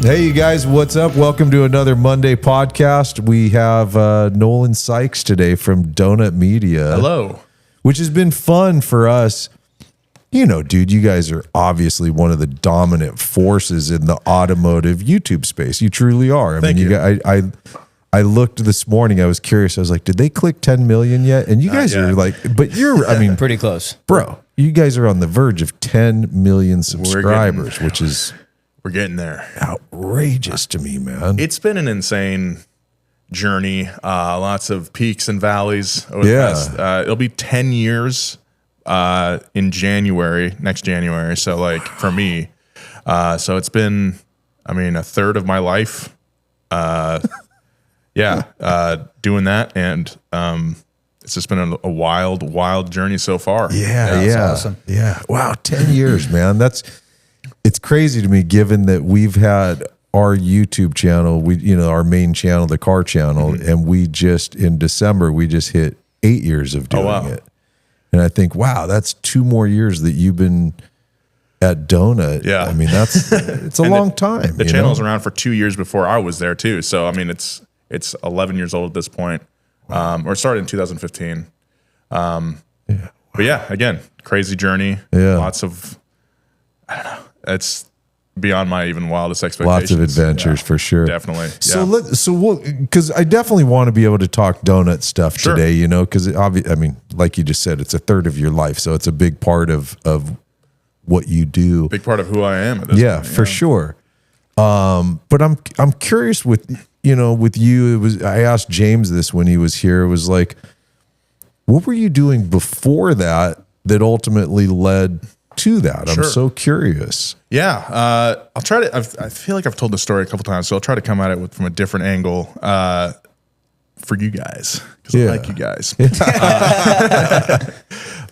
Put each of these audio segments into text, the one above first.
Hey, you guys, what's up? Welcome to another Monday podcast. We have Nolan Sykes today from Donut Media. Hello. Which has been fun for us. You know, dude, you guys are obviously one of the dominant forces in the automotive YouTube space. You truly are. I Thank mean, you. I looked this morning. I was curious. I was like, did they click 10 million yet? And you guys are like, but you're, I mean, pretty close. Bro, you guys are on the verge of 10 million subscribers, which is... We're getting there. Outrageous to me, man. It's been an insane journey. Lots of peaks and valleys. Over the past, it'll be 10 years in January, next January. So like for me, so it's been, I mean, a third of my life. Doing that. And it's just been a wild journey so far. Yeah. Awesome. Yeah. Wow. 10 years, man. It's crazy to me, given that we've had our YouTube channel, our main channel, the car channel, and we just in December hit 8 years of doing it. And I think, wow, that's 2 more years that you've been at Donut. Yeah, I mean it's a long time. The channel's around for 2 years before I was there too. So I mean, it's 11 years old at this point, or it started in 2015. But yeah, again, crazy journey. Yeah, lots of, I don't know. It's beyond my even wildest expectations. Lots of adventures for sure. Definitely. Because I definitely want to be able to talk donut stuff today, you know, because I mean, like you just said, it's a third of your life. So it's a big part of what you do. Big part of who I am at this point. For sure. But I'm curious with you, I asked James this when he was here. It was like, what were you doing before that ultimately led to that? I'm so curious. Yeah, I'll try to. I feel like I've told the story a couple times, so I'll try to come at it from a different angle for you guys, because I like you guys.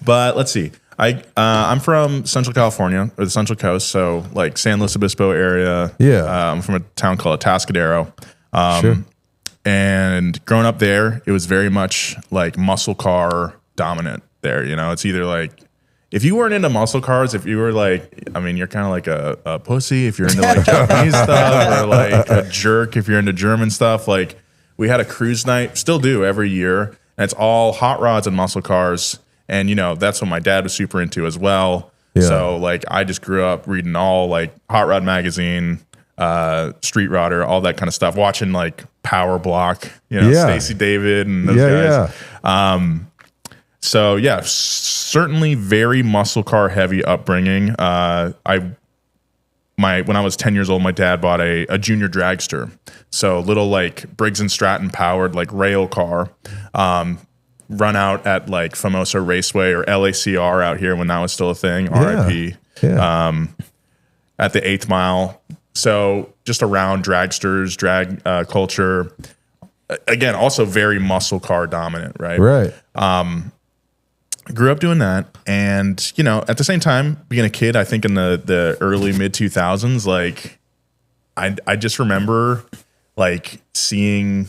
But let's see. I'm from Central California, or the Central Coast, so like San Luis Obispo area. I'm from a town called Atascadero. And growing up there, it was very much like muscle car dominant there. You know, it's either like, if you weren't into muscle cars, if you were like, I mean, you're kind of like a pussy if you're into like Japanese stuff, or like a jerk if you're into German stuff. Like, we had a cruise night, still do every year, and it's all hot rods and muscle cars. And, you know, that's what my dad was super into as well. Yeah. So like, I just grew up reading all like Hot Rod Magazine, Street Rodder, all that kind of stuff, watching like Power Block, you know, Stacey David and those guys. So yeah, certainly very muscle car heavy upbringing. When I was 10 years old, my dad bought a junior dragster. So little like Briggs & Stratton powered like rail car, run out at like Famoso Raceway or LACR out here when that was still a thing, RIP, at the 8th Mile. So just around dragsters, drag culture. Again, also very muscle car dominant, right? Right. Grew up doing that, and you know, at the same time, being a kid, I think in the early mid 2000s, like I just remember like seeing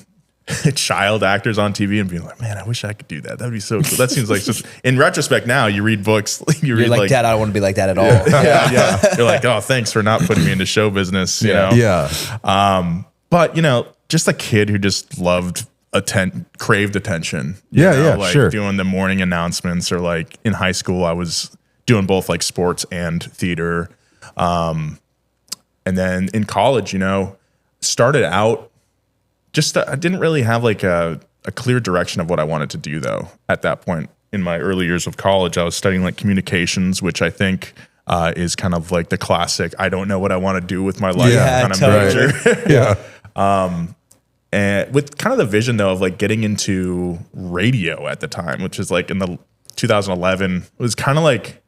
child actors on TV and being like, man, I wish I could do that. That'd be so cool. That seems like just, in retrespect now, you read books, you're read like, Dad, I don't want to be like that at all. You're like, oh, thanks for not putting me into show business, you know? Yeah. But you know, just a kid who just craved attention. Doing the morning announcements, or like in high school, I was doing both like sports and theater. And then in college, you know, started out I didn't really have like a clear direction of what I wanted to do though. At that point in my early years of college, I was studying like communications, which I think is kind of like the classic, I don't know what I want to do with my life kind of major. And with kind of the vision though of like getting into radio at the time, which is like in the 2011, it was kind of like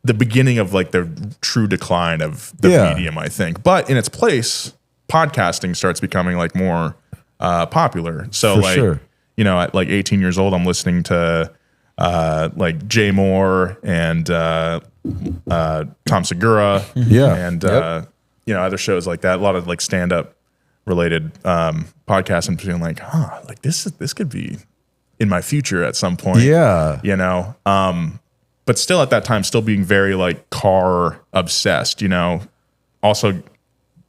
the beginning of like the true decline of the medium, I think. But in its place, podcasting starts becoming like more popular. So you know, at like 18 years old, I'm listening to like Jay Moore and Tom Segura, and you know, other shows like that. A lot of like stand up related podcasts, and feeling like, like this could be in my future at some point. Yeah. You know, but still at that time, still being very like car obsessed, you know, also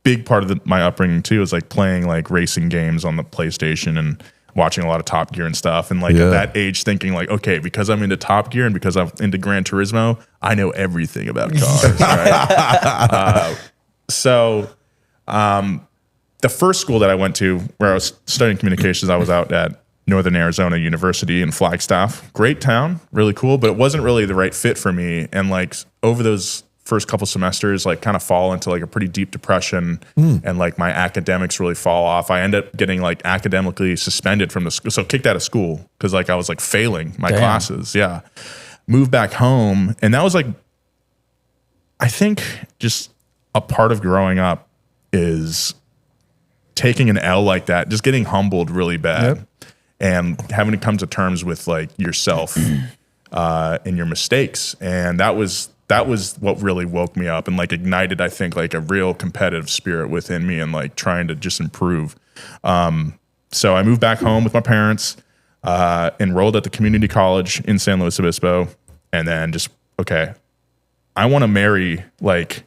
big part of my upbringing too is like playing like racing games on the PlayStation and watching a lot of Top Gear and stuff. And like at that age thinking like, okay, because I'm into Top Gear and because I'm into Gran Turismo, I know everything about cars. Right? So the first school that I went to where I was studying communications, I was out at Northern Arizona University in Flagstaff. Great town, really cool, but it wasn't really the right fit for me. And like over those first couple semesters, like kind of fall into like a pretty deep depression and like my academics really fall off. I end up getting like academically suspended from the school. So kicked out of school because like I was like failing my classes. Yeah. Moved back home. And that was like, I think just a part of growing up is taking an L like that, just getting humbled really bad and having to come to terms with like yourself and your mistakes. And that was what really woke me up and like ignited, I think, like a real competitive spirit within me and like trying to just improve. So I moved back home with my parents, enrolled at the community college in San Luis Obispo, and then just, okay, I want to marry like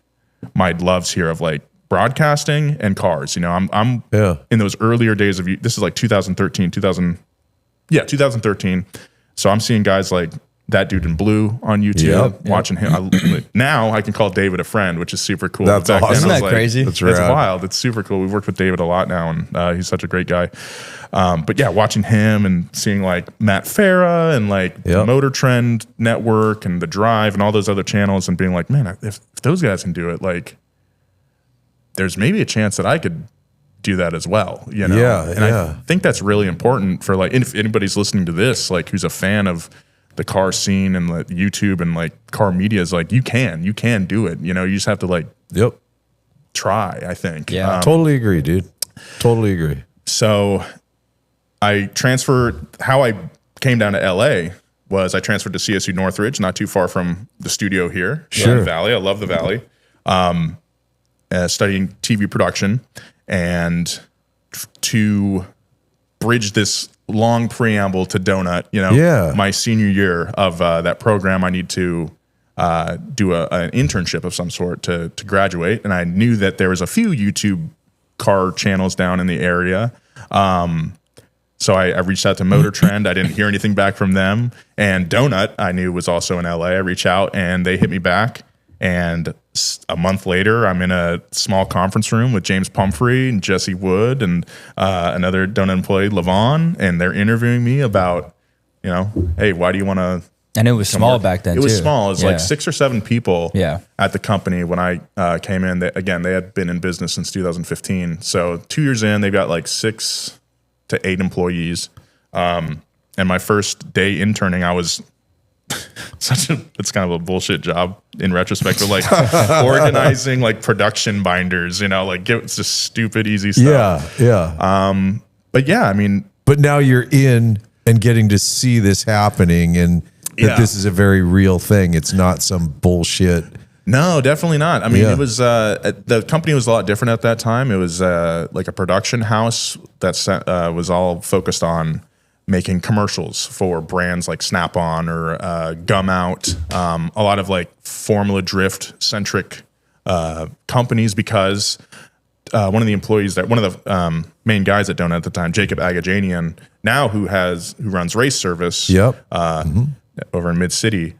my loves here of like broadcasting and cars. You know, I'm in those earlier days of, this is like 2013. So I'm seeing guys like that dude in blue on YouTube, watching him. Now I can call David a friend, which is super cool. That's awesome. Isn't that crazy? That's wild. It's super cool. We've worked with David a lot now, and he's such a great guy. But yeah, watching him and seeing like Matt Farah and like the Motor Trend Network and The Drive and all those other channels and being like, man, if those guys can do it, like there's maybe a chance that I could do that as well, you know? I think that's really important for like, if anybody's listening to this, like who's a fan of the car scene and like YouTube and like car media, is like, you can do it. You know, you just have to like try, I think. Yeah. Totally agree, dude. Totally agree. So I transferred, how I came down to LA was I transferred to CSU Northridge, not too far from the studio here in the Valley. I love the Valley. Studying TV production, and to bridge this long preamble to Donut, you know, my senior year of that program, I need to do an internship of some sort to graduate. And I knew that there was a few YouTube car channels down in the area. So I reached out to Motor Trend. I didn't hear anything back from them. And Donut, I knew, was also in LA. I reached out and they hit me back. And a month later, I'm in a small conference room with James Pumphrey and Jesse Wood and another Donut employee, Levon, and they're interviewing me about, you know, hey, why do you want to? And it was small back then. It was small. It was like 6 or 7 people at the company when I came in. They had been in business since 2015. So 2 years in, they've got like 6 to 8 employees. And my first day interning, I was it's kind of a bullshit job in retrospect, but like organizing like production binders, you know, like it's just stupid, easy stuff. But yeah, I mean, but now you're in and getting to see this happening and that this is a very real thing. It's not some bullshit. No, definitely not. I mean, it was, the company was a lot different at that time. It was like a production house that was all focused on making commercials for brands like Snap-on or Gum Out, a lot of like Formula Drift centric companies, because one of the main guys at Donut at the time, Jacob Agajanian, now who runs Race Service over in Mid City,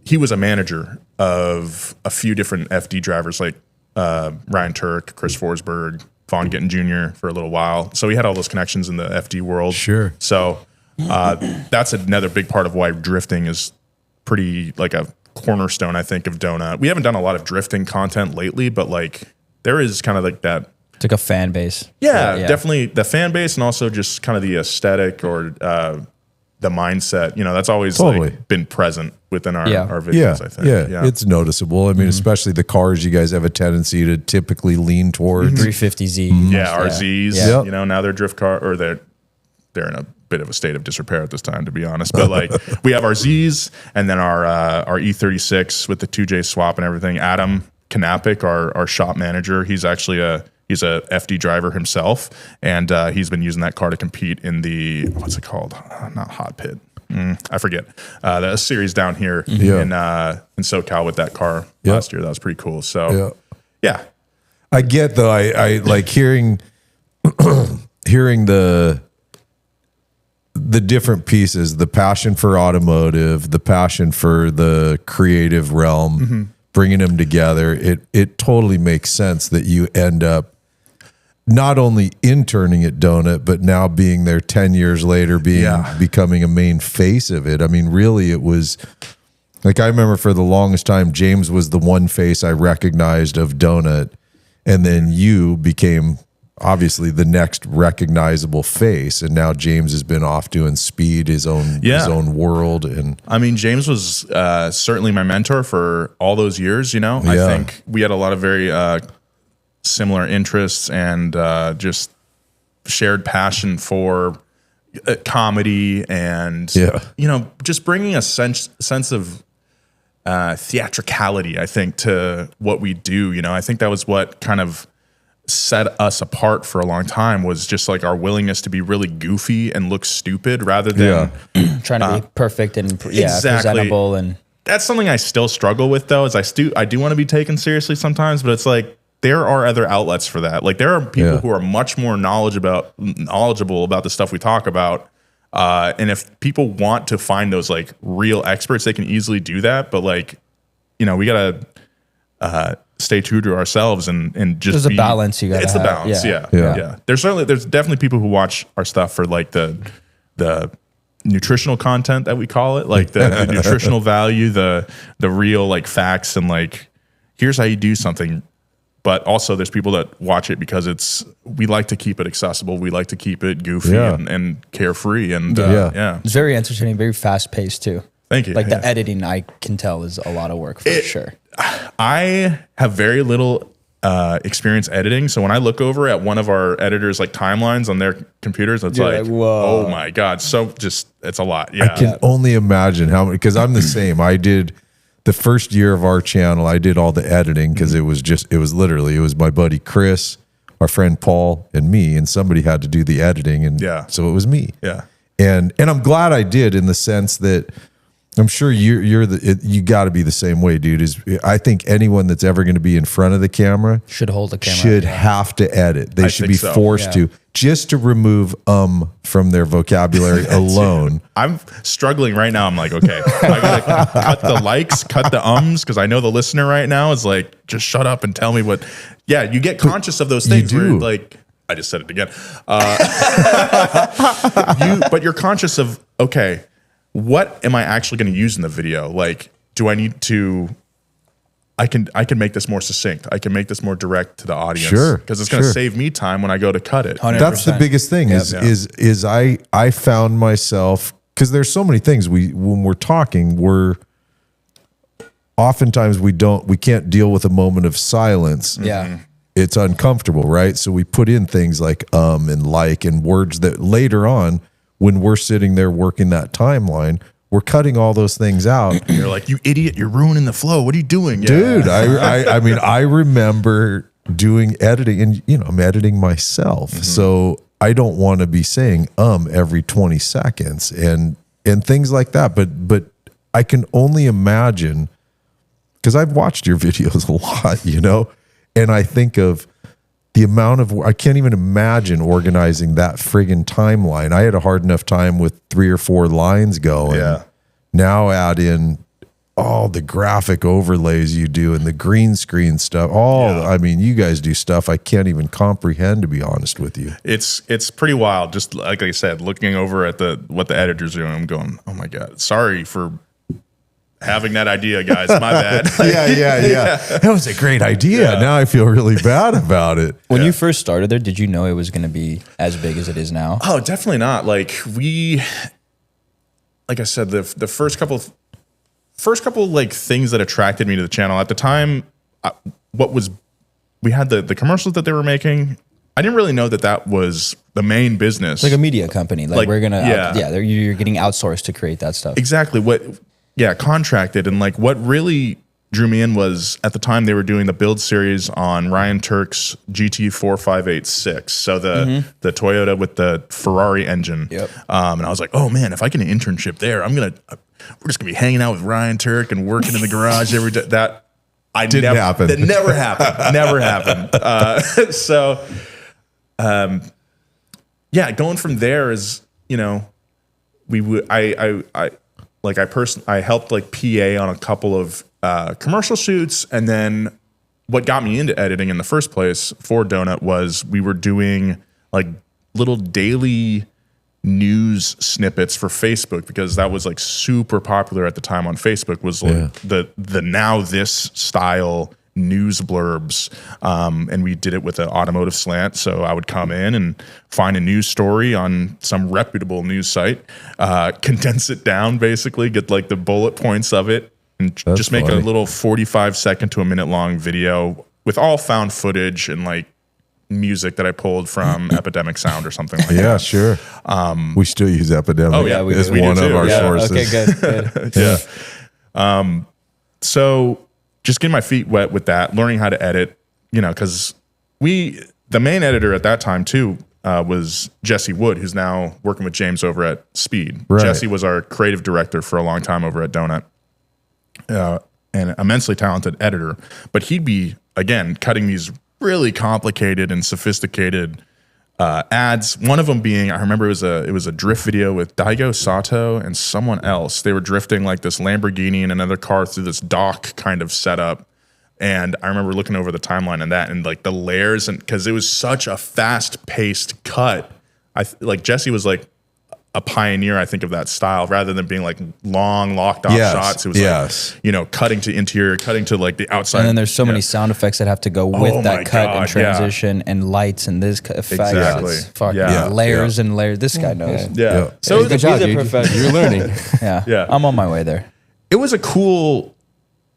he was a manager of a few different FD drivers like Ryan Turk, Chris Forsberg, Vaughn Gittin Jr. for a little while. So he had all those connections in the FD world. Sure. So that's another big part of why drifting is pretty like a cornerstone, I think, of Donut. We haven't done a lot of drifting content lately, but like there is kind of like that. It's like a fan base. Yeah, definitely the fan base, and also just kind of the aesthetic or the mindset. You know, that's always like been present within our videos, I think. Yeah, it's noticeable. I mean, especially the cars, you guys have a tendency to typically lean towards. 350Z. RZs. You know, now they're drift car, or they're in a bit of a state of disrepair at this time, to be honest. But like we have our Zs and then our E36 with the 2J swap and everything. Adam Kanapik, our shop manager, he's actually He's a FD driver himself, and he's been using that car to compete in the, what's it called? Not Hot Pit. I forget. The series down here in SoCal with that car last year. That was pretty cool. So, yeah. I get though. I like hearing the different pieces, the passion for automotive, the passion for the creative realm, bringing them together. It totally makes sense that you end up not only interning at Donut, but now being there 10 years later, becoming a main face of it. I mean, really, it was like, I remember for the longest time, James was the one face I recognized of Donut. And then you became obviously the next recognizable face. And now James has been off doing speed, his own world. And I mean, James was certainly my mentor for all those years, you know. I think we had a lot of very similar interests and just shared passion for comedy and, you know, just bringing a sense of theatricality, I think, to what we do. You know, I think that was what kind of set us apart for a long time, was just like our willingness to be really goofy and look stupid rather than trying to be perfect and presentable. And that's something I still struggle with, though, is I do want to be taken seriously sometimes, but it's like, there are other outlets for that. Like, there are people who are much more knowledgeable about the stuff we talk about. And if people want to find those like real experts, they can easily do that. But like, you know, we gotta stay true to ourselves and just there's a balance. You gotta it's have. the balance. Yeah. There's definitely people who watch our stuff for like the nutritional content that we call it, like the nutritional value, the real like facts and like, here's how you do something. But also there's people that watch it because we like to keep it accessible. We like to keep it goofy and carefree. And it's very entertaining, very fast paced too. Thank you. Like the editing, I can tell, is a lot of work for sure. I have very little experience editing. So when I look over at one of our editors' like timelines on their computers, it's like, whoa. Oh my God. So it's a lot. Yeah. I can only imagine how many, because I'm the same. I did the first year of our channel, I did all the editing because it was my buddy Chris, our friend Paul, and me, and somebody had to do the editing, and so it was me. Yeah, and I'm glad I did, in the sense that I'm sure you got to be the same way, dude. I think anyone that's ever going to be in front of the camera should hold the camera, should have to edit. They should be forced to, just to remove from their vocabulary alone. I'm struggling right now. I'm like, okay, I gotta cut the likes, cut the ums, because I know the listener right now is like, just shut up and tell me what. Yeah, you get conscious of those things. You do. Where, like, I just said it again. But you're conscious of, okay, what am I actually going to use in the video? Like, do I need to? I can make this more succinct. I can make this more direct to the audience. Sure, because it's going to save me time when I go to cut it. 100%. That's the biggest thing. Is I found myself, because there's so many things when we're talking, oftentimes we can't deal with a moment of silence. Yeah. It's uncomfortable, right? So we put in things like and like, and words that later on, when we're sitting there working that timeline, we're cutting all those things out. You're like, you idiot, you're ruining the flow. What are you doing? Dude, I mean, I remember doing editing, and I'm editing myself. So I don't want to be saying every 20 seconds and things like that. But I can only imagine, because I've watched your videos a lot, and I think of the amount of, I can't even imagine organizing that friggin' timeline. I had a hard enough time with 3 or 4 lines going. Yeah. Now add in all the graphic overlays you do and the green screen stuff. I mean, you guys do stuff I can't even comprehend, to be honest with you. It's pretty wild. Just like I said, looking over at what the editors are doing, I'm going, oh my God, sorry for having that idea, guys. My bad. Yeah. That was a great idea. Yeah. Now I feel really bad about it. When you first started there, did you know it was going to be as big as it is now? Oh, definitely not. Like I said, the first couple like things that attracted me to the channel at the time, we had the commercials that they were making. I didn't really know that was the main business. Like a media company. Like we're going to, you're getting outsourced to create that stuff. Exactly. Contracted. And like what really drew me in was at the time they were doing the build series on Ryan Turk's GT4586. So the Toyota with the Ferrari engine. Yep. And I was like, oh man, if I get an internship there, we're just gonna be hanging out with Ryan Turk and working in the garage every day. That Didn't happen. That never happened. Never happened. Yeah, going from there is, you know, I helped like PA on a couple of commercial shoots, and then what got me into editing in the first place for Donut was we were doing like little daily news snippets for Facebook, because that was like super popular at the time on Facebook, was like the now this style news blurbs, and we did it with an automotive slant. So I would come in and find a news story on some reputable news site, condense it down, basically get like the bullet points of it, and just make a little 45-second to a minute long video with all found footage and like music that I pulled from Epidemic Sound or something like that. Yeah, sure. We still use Epidemic. Oh yeah, as we one do of too. our sources. Okay, good. Yeah. So just getting my feet wet with that, learning how to edit, you know, because the main editor at that time too was Jesse Wood, who's now working with James over at Speed. Right. Jesse was our creative director for a long time over at Donut, and immensely talented editor. But he'd be, again, cutting these really complicated and sophisticated ads. One of them being, I remember it was a drift video with Daigo Sato and someone else. They were drifting like this Lamborghini and another car through this dock kind of setup. And I remember looking over the timeline and that, and like the layers, and because it was such a fast paced cut. Like Jesse was like a pioneer, I think, of that style, rather than being like long locked off shots. It was like, you know, cutting to interior, cutting to like the outside. And then there's so many sound effects that have to go with that cut and transition and lights and this effect. Exactly. It's fucking layers and layers. This guy knows. Yeah. So good job, dude. You're learning. Yeah. I'm on my way there. It was a cool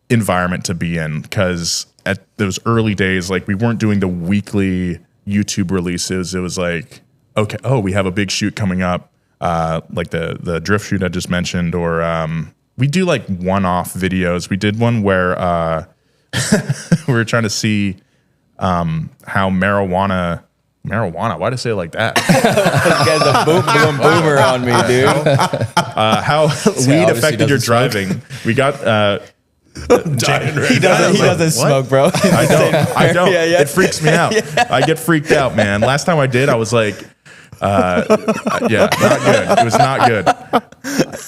environment to be in, because at those early days, like we weren't doing the weekly YouTube releases. It was like, okay, we have a big shoot coming up. Like the drift shoot I just mentioned, or we do like one-off videos. We did one where we were trying to see how marijuana. Why did I say it like that? You guys a boomer on me, dude. How weed affected your driving. We got He doesn't smoke, bro. I don't. It freaks me out. I get freaked out, man. Last time I did, I was like, not good. It was not good.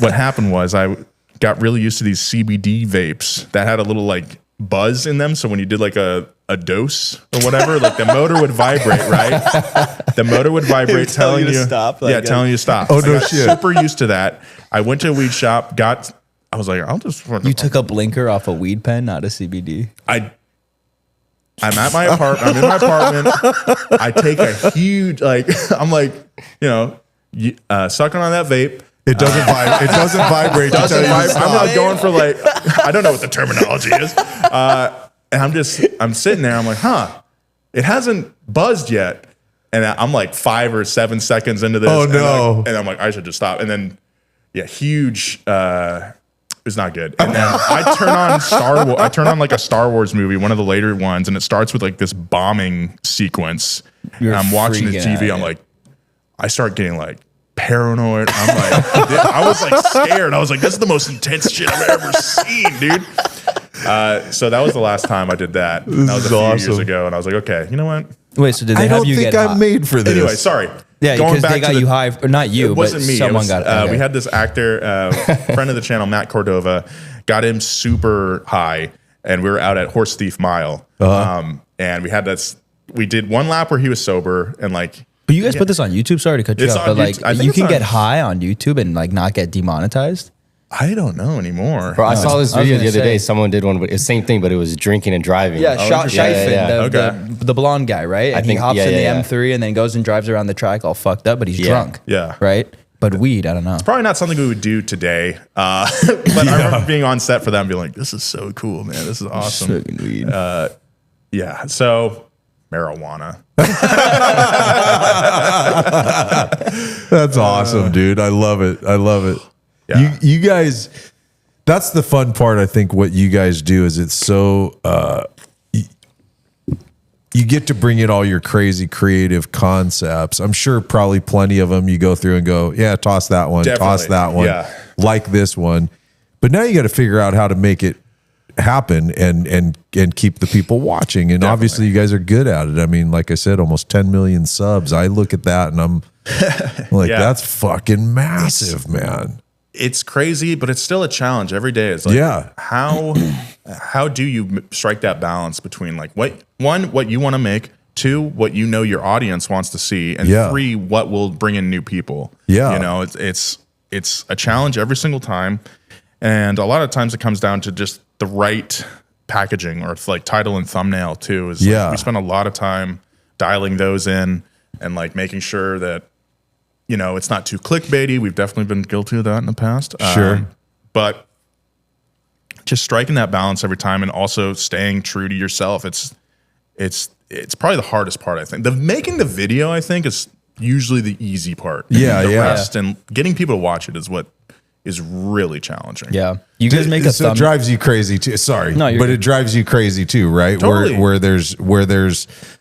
What happened was I got really used to these CBD vapes that had a little like buzz in them. So when you did like a dose or whatever, like the motor would vibrate, right? The motor would vibrate, telling you to stop. Telling you to stop. Oh, no shit. Super used to that. I went to a weed shop, I was like, I'll just. You took a blinker off a weed pen, not a CBD. I'm at my apartment. I'm in my apartment. I take a huge, I'm like, sucking on that vape. It doesn't vibrate. It doesn't vibrate. I'm not going for like, I don't know what the terminology is. And I'm sitting there. I'm like, it hasn't buzzed yet. And I'm like 5 or 7 seconds into this. Oh no. And I'm like, I should just stop. And then, huge. It was not good. And then I turn on like a Star Wars movie, one of the later ones, and it starts with like this bombing sequence. And I'm watching the TV. I'm like, I start getting like paranoid. I'm like, I was like scared. I was like, this is the most intense shit I've ever seen, dude. So that was the last time I did that. That was a few years ago. And I was like, okay, you know what? Wait, so did they have you get high? I don't think I'm made for this. Anyway, sorry. Yeah, because they got you high, or not you, it wasn't but me. someone got it. Okay. We had this actor, friend of the channel, Matt Cordova, got him super high, and we were out at Horse Thief Mile. And we did one lap where he was sober, and like. But you guys put this on YouTube? Sorry to cut you off, but like you can get high on YouTube and like not get demonetized? I don't know anymore. Bro, I saw this video the other day. Someone did one, but it's the same thing, but it was drinking and driving. Yeah, Shifin, the blonde guy, right? And he hops in the M3 and then goes and drives around the track all fucked up, but he's drunk. Yeah. Right? But weed, I don't know. It's probably not something we would do today. But I remember being on set for that and being like, this is so cool, man. This is awesome. Smoking weed. So marijuana. That's awesome, dude. I love it. Yeah. You guys, That's the fun part. I think what you guys do is it's so you get to bring in all your crazy creative concepts. I'm sure probably plenty of them you go through and go, yeah, toss that one, toss that one, like this one. But now you got to figure out how to make it happen and keep the people watching. And obviously you guys are good at it. I mean, like I said, almost 10 million subs. I look at that and I'm like, that's fucking massive, man. It's crazy, but it's still a challenge every day. It's like, how do you strike that balance between like what you want to make, 2, what you know your audience wants to see, and 3, what will bring in new people. You know, it's a challenge every single time. And a lot of times it comes down to just the right packaging, or it's like title and thumbnail too. Is like we spend a lot of time dialing those in and like making sure that, you know, it's not too clickbaity. We've definitely been guilty of that in the past. Sure. But just striking that balance every time and also staying true to yourself. It's probably the hardest part, I think. Making the video, I think, is usually the easy part. The rest and getting people to watch it is what is really challenging. Yeah. You guys make so it drives you crazy too. Sorry. No, but it drives you crazy too, right? Totally. Where there's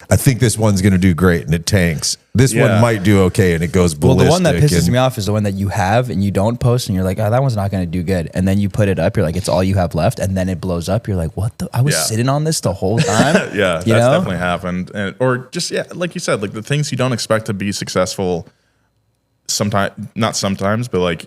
I think this one's going to do great and it tanks. This one might do okay and it goes ballistic. Well, the one that pisses me off is the one that you have and you don't post and you're like, oh, that one's not going to do good. And then you put it up, you're like, it's all you have left. And then it blows up. You're like, what the? I was sitting on this the whole time. That's definitely happened. Or just, like you said, like the things you don't expect to be successful sometimes, not sometimes, but like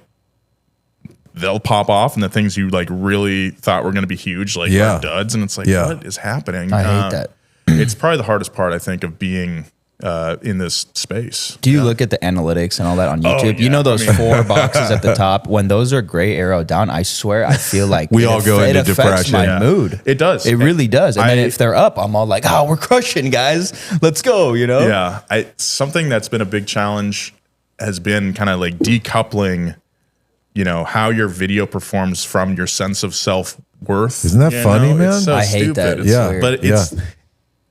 they'll pop off, and the things you like really thought were going to be huge, like are duds. And it's like, what is happening? I hate that. It's probably the hardest part, I think, of being in this space. Do you look at the analytics and all that on YouTube? You know those 4 boxes at the top? When those are gray arrowed down, I swear I feel like we all go into depression. My mood. It does. It really does. And then if they're up, I'm all like, oh, we're crushing, guys. Let's go, you know? Yeah. Something that's been a big challenge has been kind of like decoupling, you know, how your video performs from your sense of self-worth. Isn't that funny, man? It's so I hate that. It's, but it's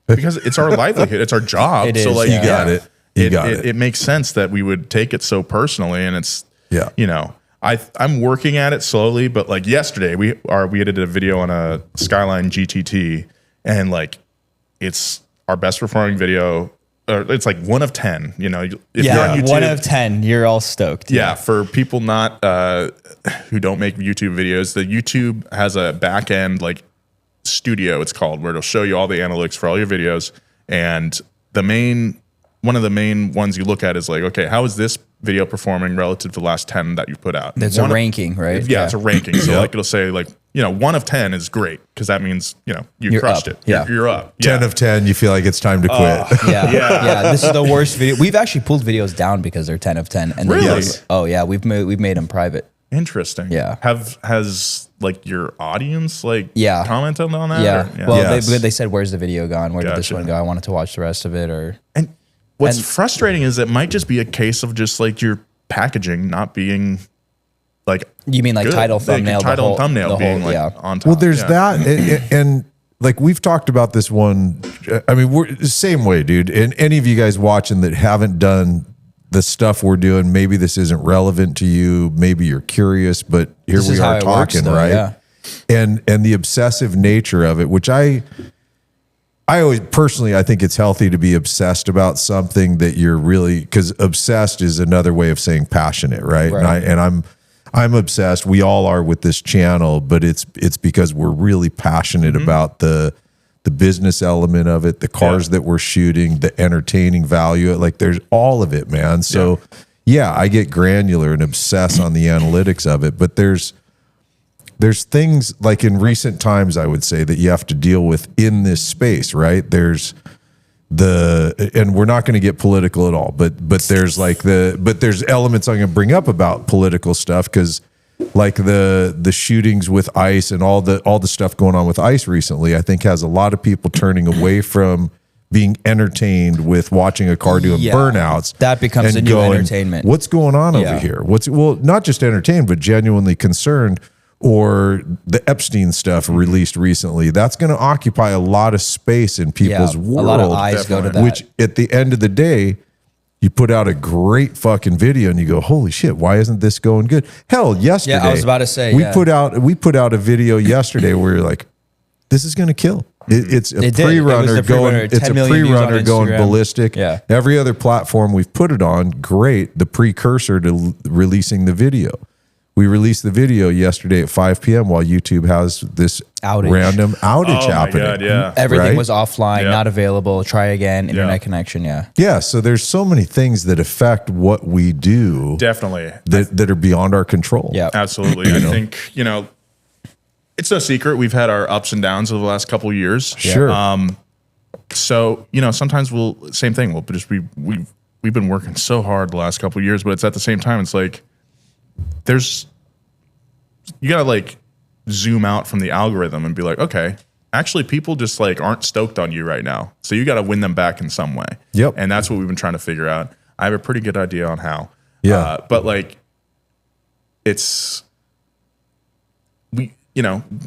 because it's our livelihood, it's our job. It is, so like you got it. It makes sense that we would take it so personally, and it's you know, I'm working at it slowly, but like yesterday we edited a video on a Skyline GTT, and like it's our best performing video. It's like 1 of 10, you know. If you're on YouTube, 1 of 10, you're all stoked. Yeah, for people not who don't make YouTube videos, the YouTube has a back end like studio, it's called, where it'll show you all the analytics for all your videos. And one of the main ones you look at is like, okay, how is this video performing relative to the last 10 that you put out? It's a ranking, right? Yeah, it's a ranking. So like it'll say like, you know, 1 of 10 is great because that means, you know, you're crushed up. it. You're up. 10 of 10, you feel like it's time to quit. Yeah. This is the worst video. We've actually pulled videos down because they're 10 of 10. And really? We've made them private. Interesting. Yeah. Has like your audience commented on that? Yeah. Well, they said, "Where's the video gone? Where did this one go? I wanted to watch the rest of it." And what's frustrating is it might just be a case of just like your packaging not being like. You mean like good. title, thumbnail, and thumbnail being on top. Well, there's that, and like we've talked about this one. I mean, we're the same way, dude. And any of you guys watching that haven't done the stuff we're doing, maybe this isn't relevant to you. Maybe you're curious, but here we are talking, right? Yeah. And the obsessive nature of it, which I always personally, I think it's healthy to be obsessed about something that you're really, because obsessed is another way of saying passionate, right? And I'm obsessed. We all are with this channel, but it's because we're really passionate about the business element of it, the cars that we're shooting, the entertaining value. Like there's all of it, man. So I get granular and obsess on the analytics of it, but there's things like in recent times, I would say, that you have to deal with in this space, right? There's and we're not going to get political at all, but there's there's elements I'm going to bring up about political stuff, because like the shootings with ICE and all the stuff going on with ICE recently, I think has a lot of people turning away from being entertained with watching a car doing burnouts. That becomes a new entertainment. What's going on over here? Not just entertained, but genuinely concerned. Or the Epstein stuff released recently. That's going to occupy a lot of space in people's world. A lot of eyes go to that. Which at the end of the day, You put out a great fucking video and you go, holy shit, why isn't this going good? Hell, yesterday. Yeah, I was about to say, we put out a video yesterday where you're like, this is going to kill. It's a pre-runner going. It's a pre-runner going ballistic. Yeah. Every other platform we've put it on, great. The precursor to releasing the video. We released the video yesterday at 5 p.m. while YouTube has this random outage happening. God, yeah. Everything was offline, not available. Try again. Internet connection. Yeah. Yeah. So there's so many things that affect what we do. Definitely. That are beyond our control. Yeah. Absolutely. I think, it's no secret we've had our ups and downs over the last couple of years. Sure. So, sometimes same thing. We'll just we've been working so hard the last couple of years, but it's at the same time, it's like, you gotta like zoom out from the algorithm and be like, okay, actually people just like aren't stoked on you right now. So you gotta win them back in some way. Yep. And that's what we've been trying to figure out. I have a pretty good idea on how. Yeah. But like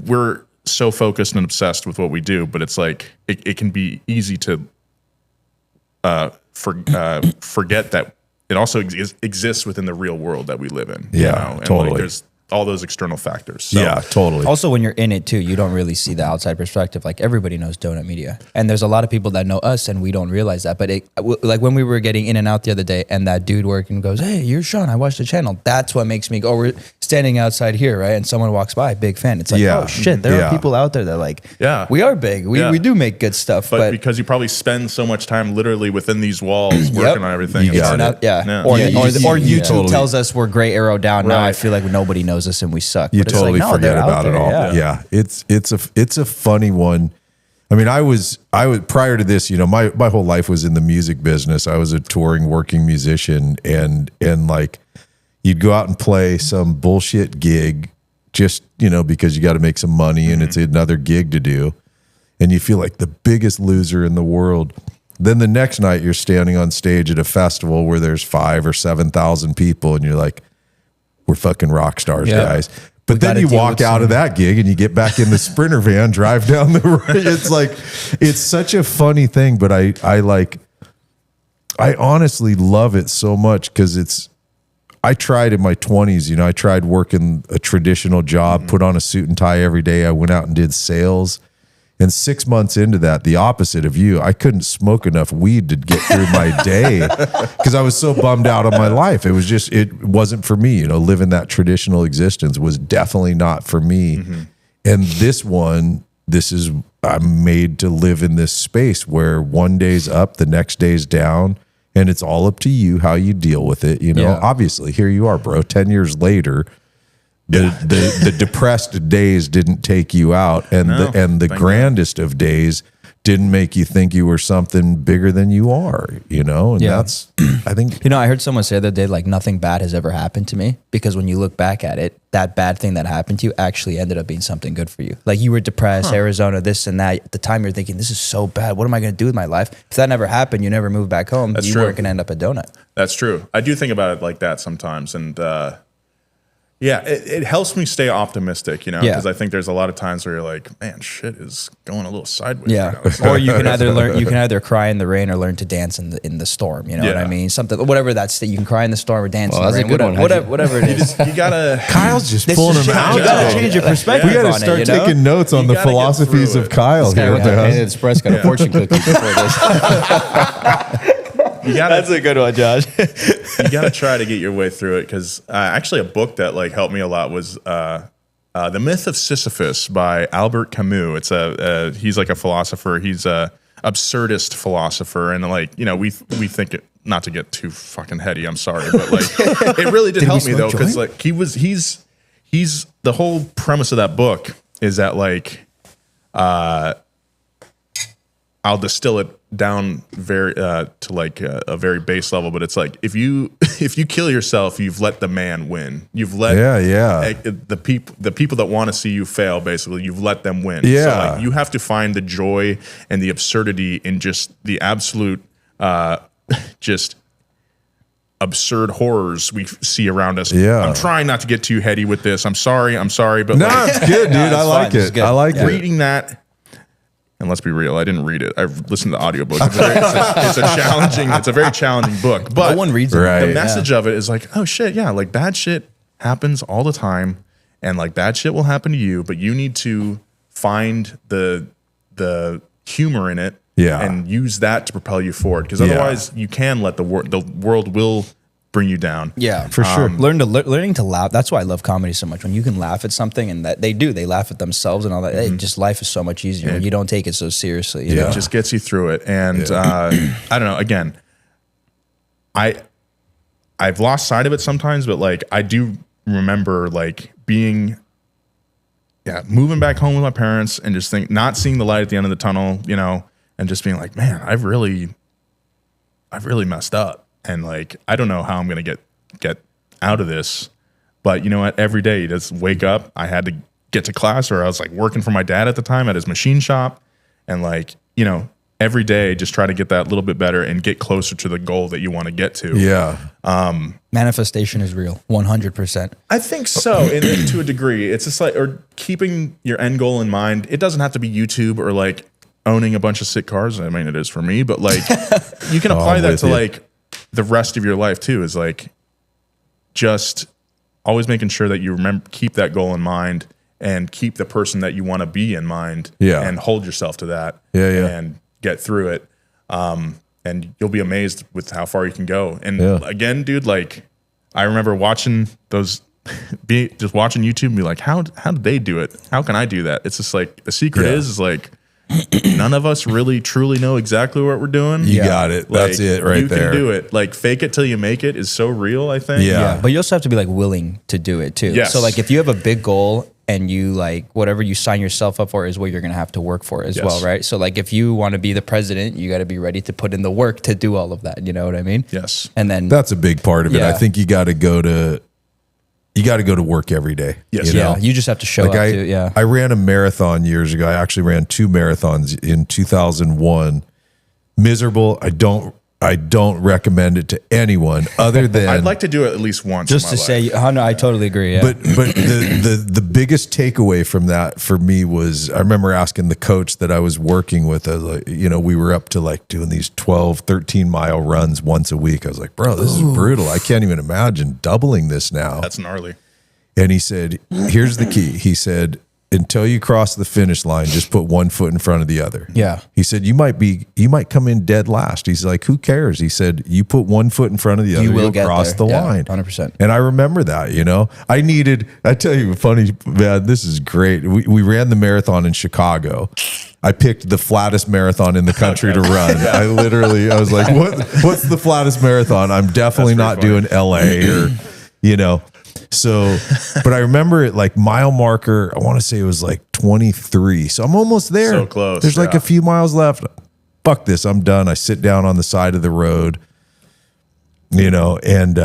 we're so focused and obsessed with what we do, but it's like it can be easy to forget that it also exists within the real world that we live in. Yeah, And totally. like there's all those external factors. So, Yeah, totally. Also, when you're in it too, you don't really see the outside perspective. Like everybody knows Donut Media, and there's a lot of people that know us, and we don't realize that. But like when we were getting in and out the other day, and that dude working goes, "Hey, you're Shawn. I watched the channel." That's what makes me go. We're standing outside here, right? And someone walks by, big fan. It's like, oh shit, there are people out there that like, we are big. We do make good stuff, but because you probably spend so much time literally within these walls working on everything. You got it. Or YouTube totally tells us we're gray arrow down. Now I feel like nobody knows us and we suck. You But it's totally like, no, forget they're out about it there, all. yeah. It's a funny one. I mean, I was prior to this, my whole life was in the music business. I was a touring working musician, and like you'd go out and play some bullshit gig just, because you got to make some money and it's another gig to do. And you feel like the biggest loser in the world. Then the next night you're standing on stage at a festival where there's 5,000 or 7,000 people and you're like, we're fucking rock stars, guys. But then you walk out of that gig and you get back in the Sprinter van, drive down the road. It's like, it's such a funny thing, but I honestly love it so much because I tried in my 20s, I tried working a traditional job, put on a suit and tie every day. I went out and did sales. And 6 months into that, the opposite of you, I couldn't smoke enough weed to get through my day because I was so bummed out on my life. It wasn't for me. Living that traditional existence was definitely not for me. And I'm made to live in this space where one day's up, the next day's down, and it's all up to you how you deal with it. Obviously, here you are, bro, 10 years later. The depressed days didn't take you out, and the grandest of days didn't make you think you were something bigger than you are, and that's, I think, I heard someone say the other day, like, nothing bad has ever happened to me, because when you look back at it, that bad thing that happened to you actually ended up being something good for you. Like, you were depressed, Arizona, this and that. At the time, you're thinking, this is so bad. What am I going to do with my life? If that never happened, you never moved back home. You weren't going to end up a donut. That's true. I do think about it like that sometimes, and it helps me stay optimistic, because I think there's a lot of times where you're like, man, shit is going a little sideways. Yeah. Or you can either cry in the rain or learn to dance in the storm. You know what I mean? Something, whatever that's, you can cry in the storm or dance in the rain. Whatever it is. You gotta. Kyle's just pulling them out. You gotta change your perspective. We gotta start taking notes on the philosophies of Kyle here. Express got a fortune cookie before this. That's a good one, Josh. You got to try to get your way through it, because actually a book that like helped me a lot was The Myth of Sisyphus by Albert Camus. It's he's like a philosopher. He's a absurdist philosopher, and like we think it, not to get too fucking heady. I'm sorry, but like it really did help me though, because like he's the whole premise of that book is that like I'll distill it down very to like a very base level, but it's like if you kill yourself, you've let the man win. You've let the people that want to see you fail, basically, you've let them win. Yeah. So like you have to find the joy and the absurdity in just the absolute just absurd horrors we see around us. Yeah. I'm trying not to get too heady with this. I'm sorry, but no, it's good, dude. I like it. Reading that, and let's be real, I didn't read it. I've listened to the audiobook. It's a very challenging book. But No one reads it. Right. the message of it is like, oh shit, yeah, like bad shit happens all the time, and like bad shit will happen to you, but you need to find the humor in it, and use that to propel you forward. Because otherwise, you can let the world will bring you down. Yeah, For sure. Learning to laugh. That's why I love comedy so much. When you can laugh at something, and that they laugh at themselves and all that. Just life is so much easier when you don't take it so seriously. It just gets you through it. And I don't know. Again, I've lost sight of it sometimes, but like I do remember like moving back home with my parents and just not seeing the light at the end of the tunnel, you know, and just being like, man, I've really messed up. And like, I don't know how I'm going to get out of this, but you know what? Every day you just wake up. I had to get to class, or I was like working for my dad at the time at his machine shop. And like, you know, every day just try to get that little bit better and get closer to the goal that you want to get to. Yeah. Manifestation is real, 100%. I think so, to a degree. It's just like, or keeping your end goal in mind. It doesn't have to be YouTube or like owning a bunch of sick cars. I mean, it is for me, but like you can apply that to like the rest of your life too, is like just always making sure that you keep that goal in mind and keep the person that you want to be in mind, and hold yourself to that, and get through it. And you'll be amazed with how far you can go. And again, dude, like I remember watching those, just watching YouTube and be like, how did they do it? How can I do that? It's just like, the secret is like, none of us really truly know exactly what we're doing. You got it. Like, That's it right there. You can do it. Like fake it till you make it is so real, I think. Yeah. But you also have to be like willing to do it too. Yes. So like if you have a big goal and you like whatever you sign yourself up for is what you're going to have to work for as well, right? So like if you want to be the president, you got to be ready to put in the work to do all of that. You know what I mean? Yes. And then That's a big part of it. Yeah. I think you got to go to work every day. Yes. You know? you just have to show up to I ran a marathon years ago. I actually ran 2 marathons in 2001. Miserable. I don't recommend it to anyone other than I'd like to do it at least once. just in to my say, life. no, I totally agree. Yeah. But the biggest takeaway from that for me was, I remember asking the coach that I was working with, I was like, you know, we were up to like doing these 12, 13 mile runs once a week. I was like, bro, this is brutal. I can't even imagine doubling this now. That's gnarly. And he said, here's the key. He said, until you cross the finish line, just put one foot in front of the other. Yeah. He said, you might come in dead last. He's like, who cares? He said, you put one foot in front of the other, will you'll get cross there. the Yeah, line. 100%. And I remember that, you know, I tell you, funny, man, this is great. We ran the marathon in Chicago. I picked the flattest marathon in the country to run. I was like, what's the flattest marathon? I'm definitely not doing LA or, you know. So, but I remember it like mile marker, I want to say it was like 23. So I'm almost there. So close. There's like a few miles left. Fuck this. I'm done. I sit down on the side of the road, you know, and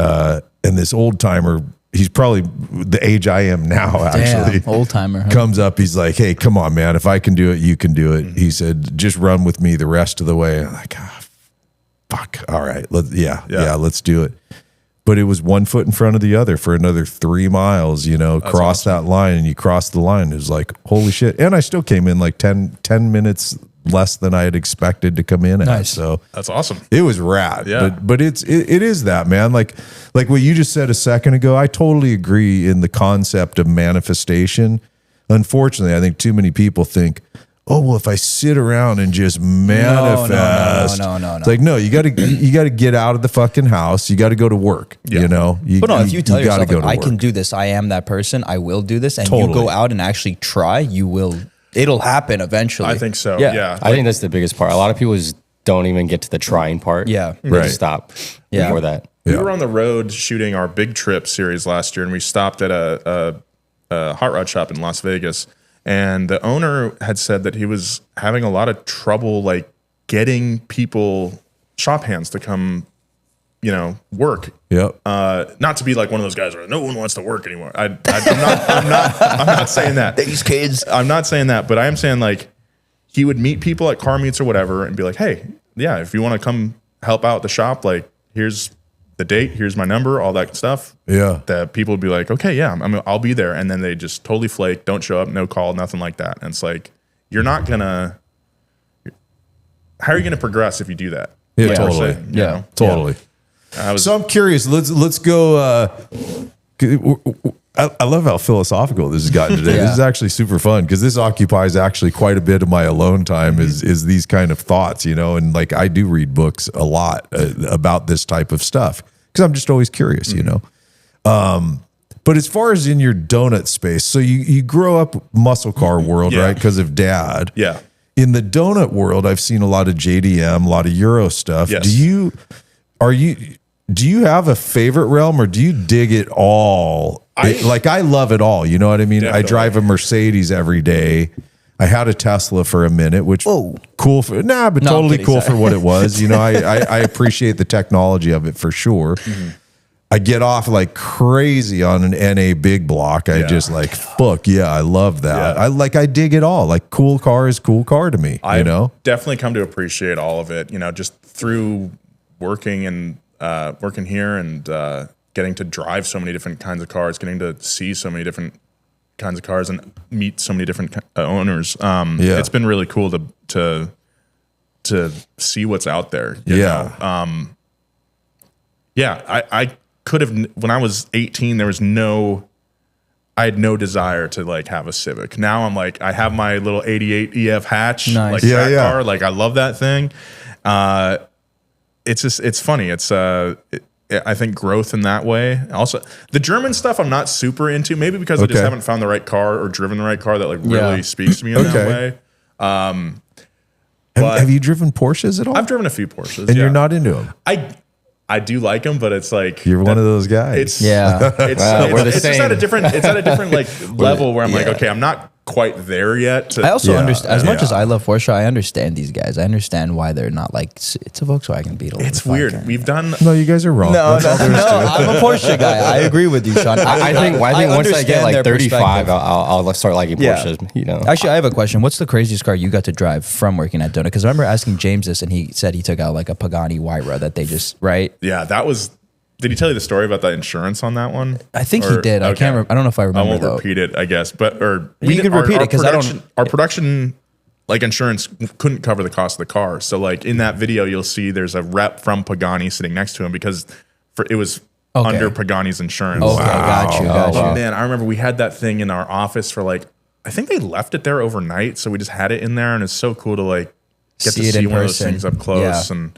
this old timer, he's probably the age I am now, actually. Old timer. Comes up. He's like, hey, come on, man. If I can do it, you can do it. He said, just run with me the rest of the way. I'm like, fuck. All right. Let's do it. But it was one foot in front of the other for another 3 miles, you know, cross that line, and you cross the line. It was like, holy shit. And I still came in like 10 minutes less than I had expected to come in at. Nice. So That's awesome. it was rad. Yeah. But it is that, man. Like what you just said a second ago, I totally agree in the concept of manifestation. Unfortunately, I think too many people think, oh, well, if I sit around and just manifest, no. It's like, no, you got to get out of the fucking house. You got to go to work. You know. But no, if you tell yourself, gotta like, I work. can do this, I am that person, I will do this, and you Totally. go out and actually try, it'll happen eventually. I think so. Yeah. Yeah. I think that's the biggest part. A lot of people just don't even get to the trying part. Yeah. They Right. just stop Yeah. before that. We were on the road shooting our Big Trip series last year, and we stopped at a hot rod shop in Las Vegas. And the owner had said that he was having a lot of trouble, like getting people, shop hands, to come, you know, work. Yep. Not to be like one of those guys where no one wants to work anymore. I'm not saying that. These kids. I'm not saying that, but I am saying like he would meet people at car meets or whatever and be like, hey, yeah, if you want to come help out the shop, like here's the date, here's my number, all that stuff. Yeah. That people would be like, okay, yeah, I'll be there. And then they just totally flake, don't show up, no call, nothing like that. And it's like, you're not gonna how are you going to progress if you do that? Yeah, Like we're totally. saying, you know? Totally. So I'm curious. Let's go. I love how philosophical this has gotten today. This is actually super fun because this occupies actually quite a bit of my alone time. Is these kind of thoughts, you know? And like I do read books a lot about this type of stuff because I'm just always curious, you know. But as far as in your donut space, so you grow up muscle car world, right? Because of dad. Yeah. In the donut world, I've seen a lot of JDM, a lot of Euro stuff. Yes. Do you have a favorite realm or do you dig it all? I love it all. You know what I mean? Definitely. I drive a Mercedes every day. I had a Tesla for a minute, which cool for but totally cool for what it was. You know, I appreciate the technology of it for sure. I get off like crazy on an NA big block. I just like, fuck yeah, I love that. I dig it all. Like cool car is cool car to me. You know? Definitely come to appreciate all of it, you know, just through working and working here and getting to drive so many different kinds of cars, getting to see so many different kinds of cars and meet so many different owners. It's been really cool to see what's out there. You know? I could have, when I was 18, I had no desire to like have a Civic. Now I'm like, I have my little 88 EF hatch, like that car. Like I love that thing. It's funny. I think growth in that way. Also, the German stuff I'm not super into, maybe because I just haven't found the right car or driven the right car that like really speaks to me in that way. Have you driven Porsches at all? I've driven a few Porsches, and you're not into them. I do like them, but it's like you're one of those guys. It's just at a different like level where I'm like, okay, I'm not quite there yet. I also understand, as much as I love Porsche, I understand these guys. I understand why they're not like, it's a Volkswagen Beetle. It's weird. We've done. No, you guys are wrong. No, I'm a Porsche guy. I agree with you, Shawn. I think once I get like 35, I'll start liking Porsches. You know. Actually, I have a question. What's the craziest car you got to drive from working at Donut? Because I remember asking James this, and he said he took out like a Pagani Huayra that they just Yeah, that was. Did he tell you the story about the insurance on that one? I think he did. I can't. I don't know if I remember. I won't repeat it. I guess, but you can repeat it because I don't. Our production, like insurance, couldn't cover the cost of the car. So, like in that video, you'll see there's a rep from Pagani sitting next to him because it was under Pagani's insurance. Okay, got you. Oh man, I remember we had that thing in our office for like, I think they left it there overnight, so we just had it in there, and it's so cool to like get to see one of those things up close and.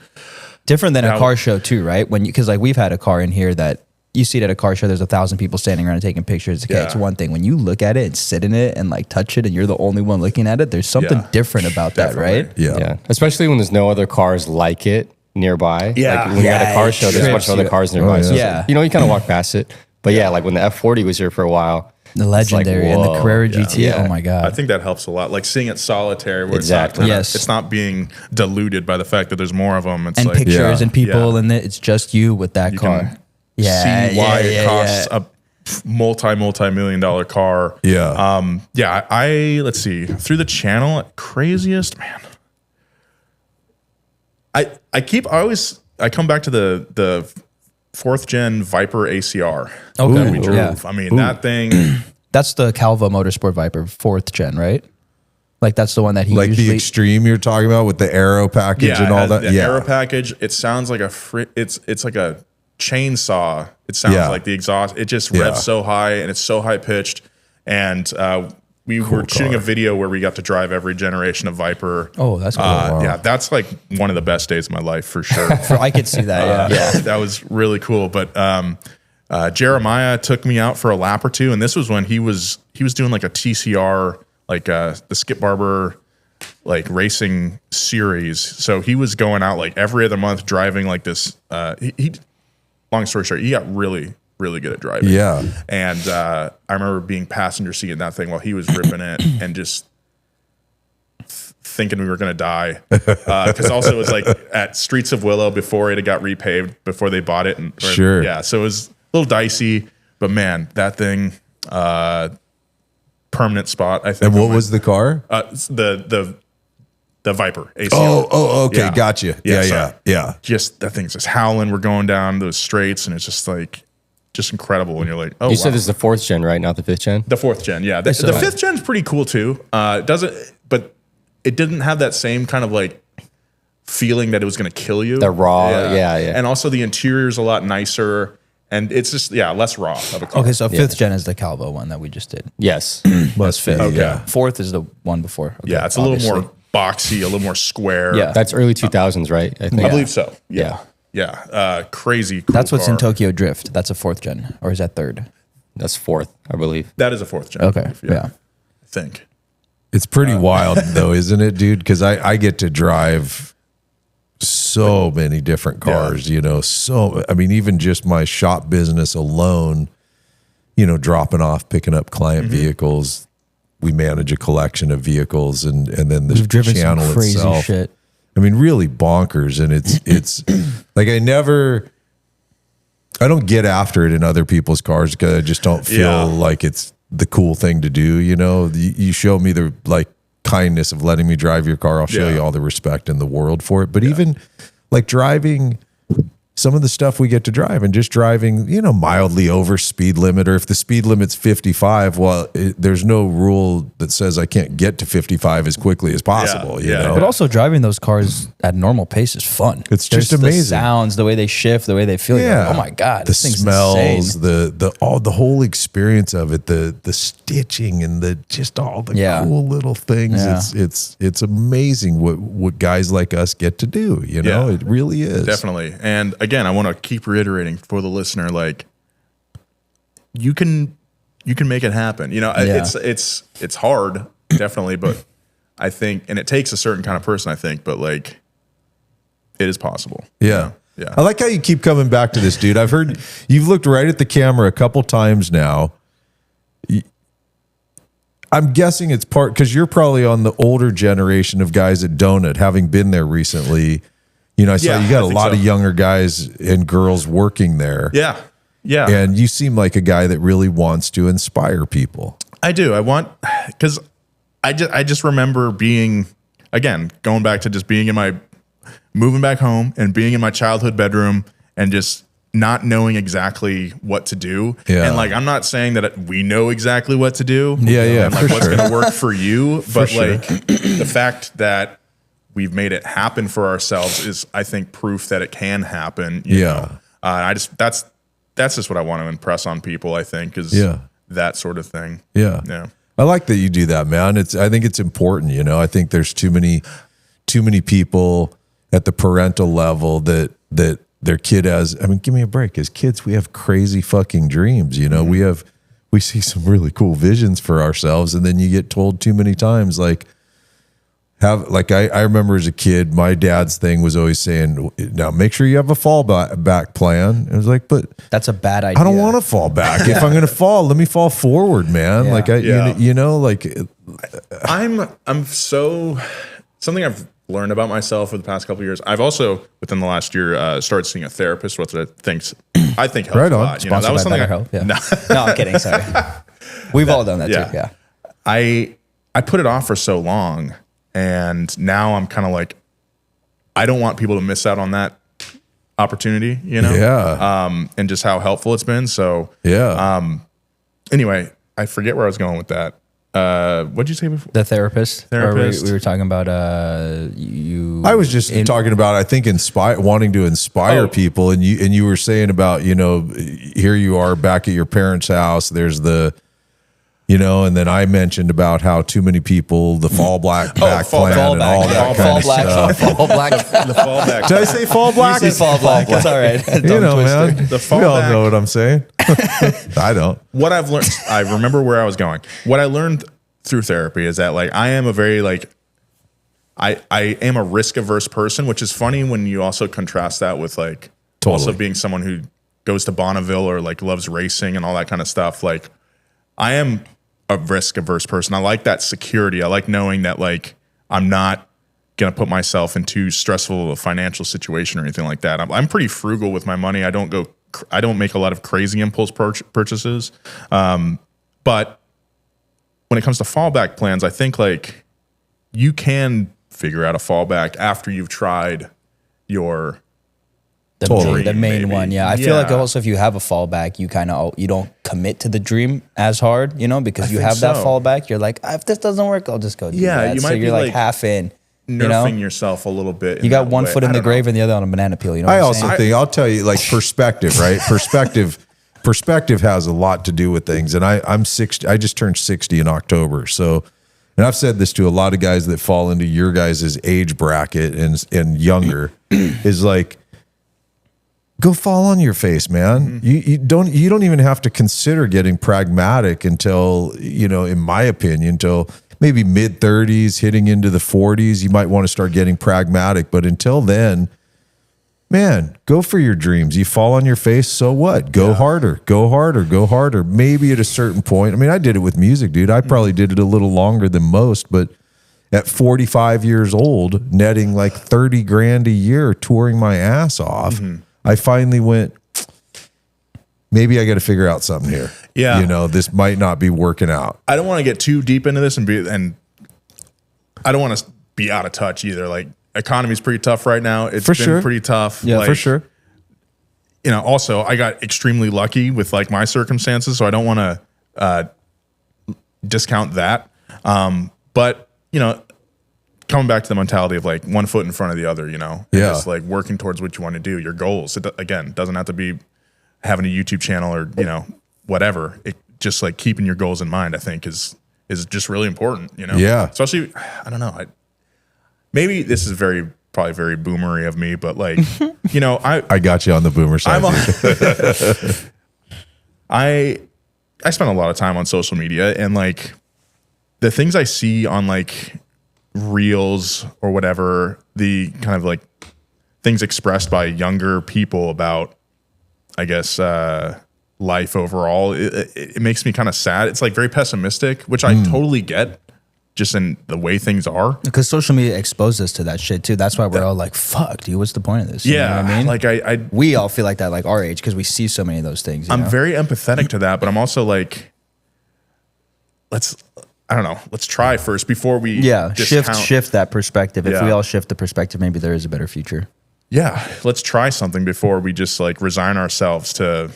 Different than a car show too, right? Because like we've had a car in here that you see it at a car show, there's 1,000 people standing around and taking pictures. Okay, it's one thing. When you look at it and sit in it and like touch it and you're the only one looking at it, there's something different about that, right? Yeah. Especially when there's no other cars like it nearby. Like when you're at a car show, there's a bunch of other cars nearby. So you know, you kind of walk past it. But like when the F40 was here for a while, the legendary and the Carrera GT. Oh my God. I think that helps a lot. Like seeing it solitary where it's not being diluted by the fact that there's more of them. It's and like, pictures and people and it's just you with that car. See why it costs a multi-million-dollar car. Let's see. Through the channel, craziest, man. I come back to the 4th gen Viper ACR. Okay. We drove. I mean, that thing. That's the Calva Motorsport Viper 4th gen, right? Like that's the one that he like usually... the Extreme you're talking about with the aero package and all that. The aero package. It sounds like it's like a chainsaw. It sounds like the exhaust. It just revs so high and it's so high pitched. And we were shooting a video where we got to drive every generation of Viper. Oh, that's cool. Yeah, that's like one of the best days of my life for sure. I could see that. That was really cool. But Jeremiah took me out for a lap or two, and this was when he was doing like a TCR, like the Skip Barber like racing series. So he was going out like every other month driving like this. He long story short, he got really good at driving. Yeah. And I remember being passenger seat in that thing while he was ripping it and just thinking we were going to die. Because also it was like at Streets of Willow before it had got repaved, before they bought it. Sure. Yeah. So it was a little dicey, but man, that thing, permanent spot, I think. And what was the car? The Viper ACR. Oh, okay. Yeah. Gotcha. Yeah. Just that thing's just howling. We're going down those straights and it's just like, just incredible when you're like, oh, you said this is the 4th gen, right? Not the 5th gen? The 4th gen, yeah. The 5th gen's pretty cool too. It doesn't, but it didn't have that same kind of like feeling that it was going to kill you. The raw, yeah. And also the interior is a lot nicer, and it's just less raw of a car. Okay, so 5th gen is the Calvo one that we just did. Yes. That's 5th. Okay. Yeah. 4th is the one before. Okay, It's a little more boxy, a little more square. Yeah. That's early 2000s, right? I think. I believe so. Yeah. Crazy cool That's what's car. in Tokyo Drift. That's a 4th gen, or is that 3rd? That's 4th, I believe. That is a 4th gen. Okay, yeah. I think. It's pretty wild though, isn't it, dude? Because I get to drive so many different cars, you know. So I mean, even just my shop business alone, you know, dropping off, picking up client vehicles. We manage a collection of vehicles, and then the We've driven channel some crazy itself. shit. I mean, really bonkers, and it's like I don't get after it in other people's cars because I just don't feel like it's the cool thing to do. You know, you show me the like kindness of letting me drive your car. I'll show you all the respect in the world for it. But even like driving some of the stuff we get to drive and just driving, you know, mildly over speed limit, or if the speed limit's 55, well, there's no rule that says I can't get to 55 as quickly as possible, you know? But also driving those cars at normal pace is fun. It's just There's amazing. The sounds, the way they shift, the way they feel. You're like, oh my God, the this thing's smells, insane. the whole experience of it, the stitching and just all the cool little things. Yeah. It's amazing what guys like us get to do. You know, it really is. Definitely. And again, I want to keep reiterating for the listener, like you can make it happen. You know, it's hard, definitely, but I think, and it takes a certain kind of person, I think, but like it is possible. Yeah. Yeah. I like how you keep coming back to this, dude. I've heard you've looked right at the camera a couple times now. I'm guessing it's part because you're probably on the older generation of guys at Donut, having been there recently. You know, I saw you got a lot of younger guys and girls working there. Yeah. Yeah. And you seem like a guy that really wants to inspire people. I do. I want, because I just remember being, again, going back to just being moving back home and being in my childhood bedroom and just not knowing exactly what to do. Yeah. And like, I'm not saying that we know exactly what to do. Yeah. And like what's going to work for you. But sure. like the fact that we've made it happen for ourselves is, I think, proof that it can happen. You know? That's just what I want to impress on people, I think, is that sort of thing. Yeah. Yeah. I like that you do that, man. I think it's important, you know. I think there's too many people at the parental level that their kid has. I mean, give me a break. As kids, we have crazy fucking dreams, you know. We see some really cool visions for ourselves, and then you get told too many times, like, I remember as a kid, my dad's thing was always saying, now make sure you have a fallback plan. I was like, but that's a bad idea. I don't want to fall back. If I'm going to fall, let me fall forward, man. Yeah. Like, you know, like I'm so, something I've learned about myself for the past couple of years. I've also, within the last year, started seeing a therapist, which I think helps right on. a lot. You know, that was something No, I'm kidding. Sorry. We've all done that too. Yeah. I put it off for so long. And now I'm kind of like, I don't want people to miss out on that opportunity, you know? Yeah. And just how helpful it's been. So, anyway, I forget where I was going with that. What'd you say before? The therapist. Or we were talking about you. I was just talking about, I think, wanting to inspire people. And you were saying about, you know, here you are back at your parents' house. There's you know, and then I mentioned about how too many people, the back plan and all that kind of stuff. Fall black. The fallback. Did I say fall black? You said fall black. It's all right. You know, man. The We all fallback. know what I'm saying. I don't. What I've learned, I remember where I was going. What I learned through therapy is that like I am a very like I am a risk averse person, which is funny when you also contrast that with like also being someone who goes to Bonneville or like loves racing and all that kind of stuff. Like I am a risk averse person. I like that security. I like knowing that like I'm not gonna put myself in too stressful a financial situation or anything like that. I'm pretty frugal with my money. I don't make a lot of crazy impulse purchases. But when it comes to fallback plans, I think like you can figure out a fallback after you've tried your the main one. Yeah. I feel like also if you have a fallback, you don't commit to the dream as hard, you know, because you have that fallback. You're like, if this doesn't work, I'll just go do that. You so might you're be like half in. nerfing yourself a little bit. You got one foot in the grave and the other on a banana peel. You know. I also think I'll tell you, like perspective, right? Perspective has a lot to do with things. And I'm 60. I just turned 60 in October. So, and I've said this to a lot of guys that fall into your guys' age bracket and younger, is like, go fall on your face, man. Mm-hmm. You don't even have to consider getting pragmatic until, in my opinion, until maybe mid 30s, hitting into the 40s. You might want to start getting pragmatic, but until then, man, go for your dreams. You fall on your face, so what? Go harder, go harder, go harder. Maybe at a certain point. I mean, I did it with music, dude. I probably did it a little longer than most, but at 45 years old, netting like 30 grand a year, touring my ass off, I finally went, maybe I got to figure out something here. Yeah. This might not be working out. I don't want to get too deep into this and I don't want to be out of touch either. Like, economy's pretty tough right now. It's been pretty tough. Yeah, for sure. Also I got extremely lucky with like my circumstances, so I don't want to discount that. But coming back to the mentality of like one foot in front of the other, and just like working towards what you want to do, your goals. It, again, doesn't have to be having a YouTube channel or, whatever. It just like keeping your goals in mind, I think is just really important, Yeah. Especially, I don't know. Maybe this is probably very boomery of me, but like, I got you on the boomer side. I spend a lot of time on social media, and like the things I see on like reels or whatever, the kind of like things expressed by younger people about, I guess, life overall, it makes me kind of sad. It's like very pessimistic, which I totally get, just in the way things are. Because social media exposes us to that shit too. That's why we're all like, fuck, dude, what's the point of this? You know what I mean? Like we all feel like that, like our age, because we see so many of those things. I'm very empathetic to that, but I'm also like, let's try first before we shift that perspective. If we all shift the perspective, maybe there is a better future. Yeah, let's try something before we just like resign ourselves to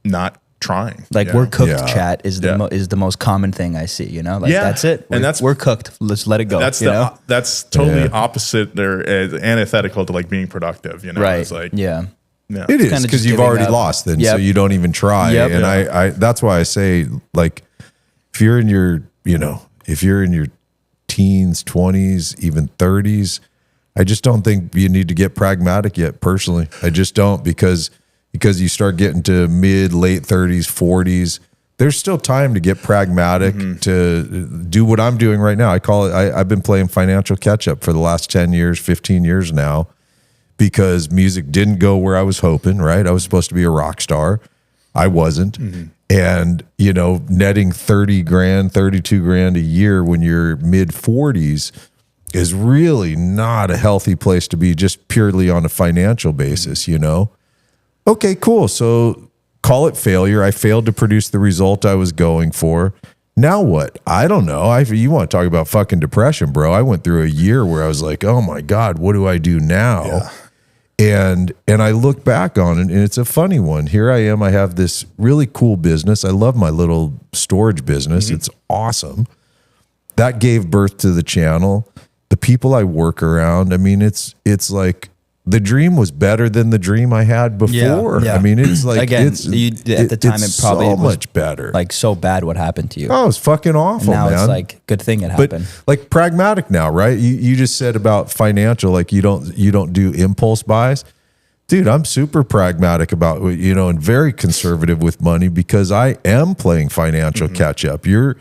not trying. Like we're cooked. Chat is the most common thing I see. Like that's it. We're cooked. Let's let it go. That's totally opposite or antithetical to like being productive. Right. It's like it is because you've already lost then, so you don't even try. And I that's why I say, like, if you're in your teens, 20s, even 30s, I just don't think you need to get pragmatic yet. Personally, I just don't, because you start getting to late 30s, 40s, there's still time to get pragmatic, to do what I'm doing right now. I call it, I've been playing financial catch up for the last 10 years, 15 years now, because music didn't go where I was hoping, right? I was supposed to be a rock star. I wasn't. And, netting 30 grand, 32 grand a year when you're mid 40s is really not a healthy place to be, just purely on a financial basis, Okay, cool. So call it failure. I failed to produce the result I was going for. Now what? I don't know. You want to talk about fucking depression, bro. I went through a year where I was like, oh my God, what do I do now? And I look back on it, and it's a funny one. Here I am. I have this really cool business. I love my little storage business. It's awesome. That gave birth to the channel. The people I work around, I mean, it's like the dream was better than the dream I had before. I mean, it's like, again, at the time, it probably so was much better. Like so bad what happened to you. Oh, it was fucking awful, and now man. It's like, good thing it happened. But like pragmatic now, right? You just said about financial, like you don't do impulse buys. Dude, I'm super pragmatic about, and very conservative with money, because I am playing financial catch up. You're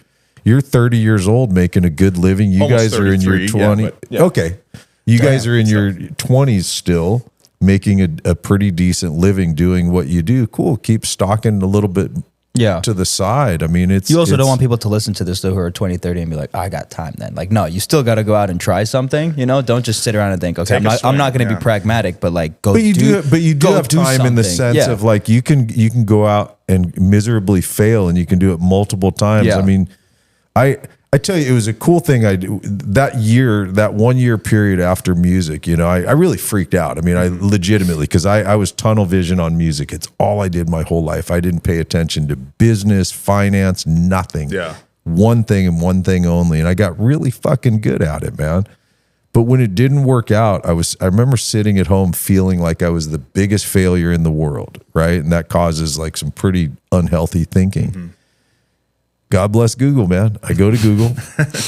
30 years old making a good living. You Almost guys are in your 20s. Okay. You guys are in your 20s still, making a pretty decent living doing what you do. Cool. Keep stocking a little bit to the side. I mean, you also don't want people to listen to this though, who are 20, 30 and be like, I got time then. Like, no, you still got to go out and try something, Don't just sit around and think, okay, I'm not going to be pragmatic, but like go. But you do have time in the sense of like, you can go out and miserably fail, and you can do it multiple times. Yeah. I mean, I tell you, it was a cool thing I do that 1 year period after music. I really freaked out. I mean, I legitimately, because I was tunnel vision on music. It's all I did my whole life. I didn't pay attention to business, finance, nothing. Yeah. one thing and one thing only. And I got really fucking good at it, man. But when it didn't work out, I remember sitting at home feeling like I was the biggest failure in the world, right? And that causes like some pretty unhealthy thinking. Mm-hmm. God bless Google, man. I go to Google,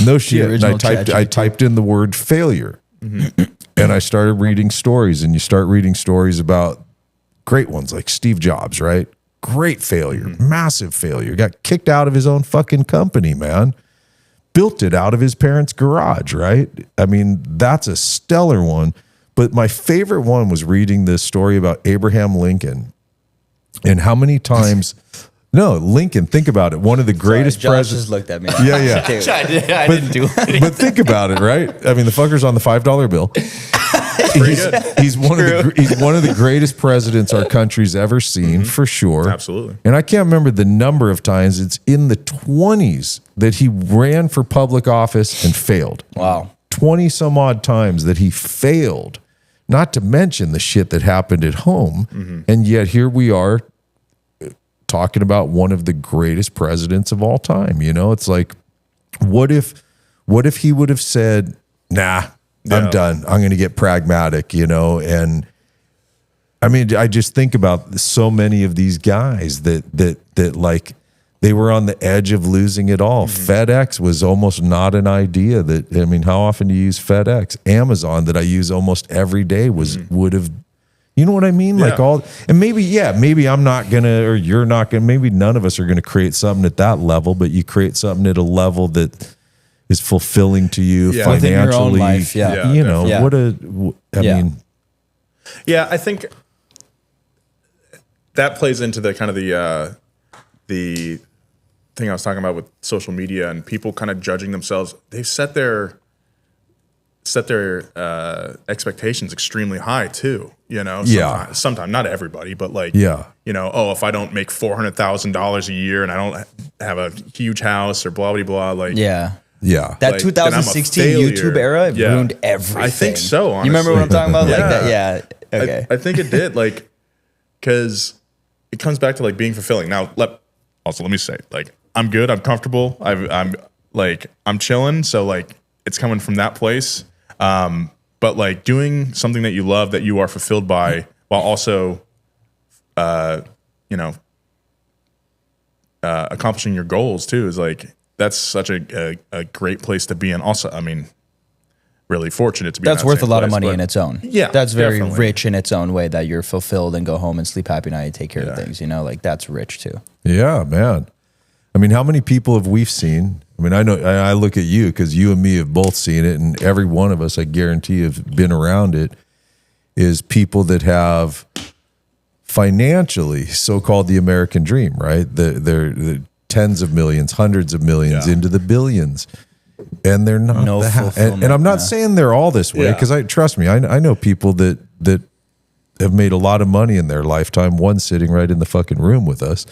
no shit. And I typed in the word failure. Mm-hmm. And I started reading stories, and you start reading stories about great ones like Steve Jobs, right? Great failure, massive failure. Got kicked out of his own fucking company, man. Built it out of his parents' garage, right? I mean, that's a stellar one. But my favorite one was reading this story about Abraham Lincoln and how many times... No, Lincoln, think about it. One of the greatest presidents. Just looked at me. Yeah. I didn't do it. But think about it, right? I mean, the fucker's on the $5 bill. He's one of the greatest presidents our country's ever seen, for sure. Absolutely. And I can't remember the number of times. It's in the 20s that he ran for public office and failed. Wow. 20 some odd times that he failed, not to mention the shit that happened at home. Mm-hmm. And yet here we are talking about one of the greatest presidents of all time. You know, it's like, what if he would have said, nah, I'm done. I'm going to get pragmatic, you know? And I mean, I just think about so many of these guys that like they were on the edge of losing it all. Mm-hmm. FedEx was almost not an idea that, I mean, how often do you use FedEx? Amazon, that I use almost every day, would have, you know what I mean? Yeah. Like maybe I'm not going to, or you're not going to, maybe none of us are going to create something at that level, but you create something at a level that is fulfilling to you financially. Within your own life, you know, I mean. Yeah, I think that plays into the kind of the thing I was talking about with social media and people kind of judging themselves. They've set their expectations extremely high too, you know? Sometimes, not everybody, but like, you know, oh, if I don't make $400,000 a year and I don't have a huge house or blah, blah, blah, like, that like, 2016 YouTube era ruined everything. I think so, honestly. You remember what I'm talking about? Like that? Yeah. Okay. I think it did, like, because it comes back to like being fulfilling. Now, let me say, like, I'm good, I'm comfortable, I'm chilling, so like it's coming from that place. But like doing something that you love, that you are fulfilled by, while also, you know, accomplishing your goals too, is like, that's such a great place to be in. Also, I mean, really fortunate to be. That's worth a lot of money in its own. Yeah, that's very definitely rich in its own way. That you're fulfilled and go home and sleep happy night and take care of things. You know, like that's rich too. Yeah, man. I mean, how many people have we seen? I mean, I know I look at you because you and me have both seen it, and every one of us, I guarantee, have been around it. Is people that have financially so-called the American dream, right? They're tens of millions, hundreds of millions, into the billions, and they're not. And I'm not saying they're all this way, because trust me, I know people that have made a lot of money in their lifetime. One sitting right in the fucking room with us.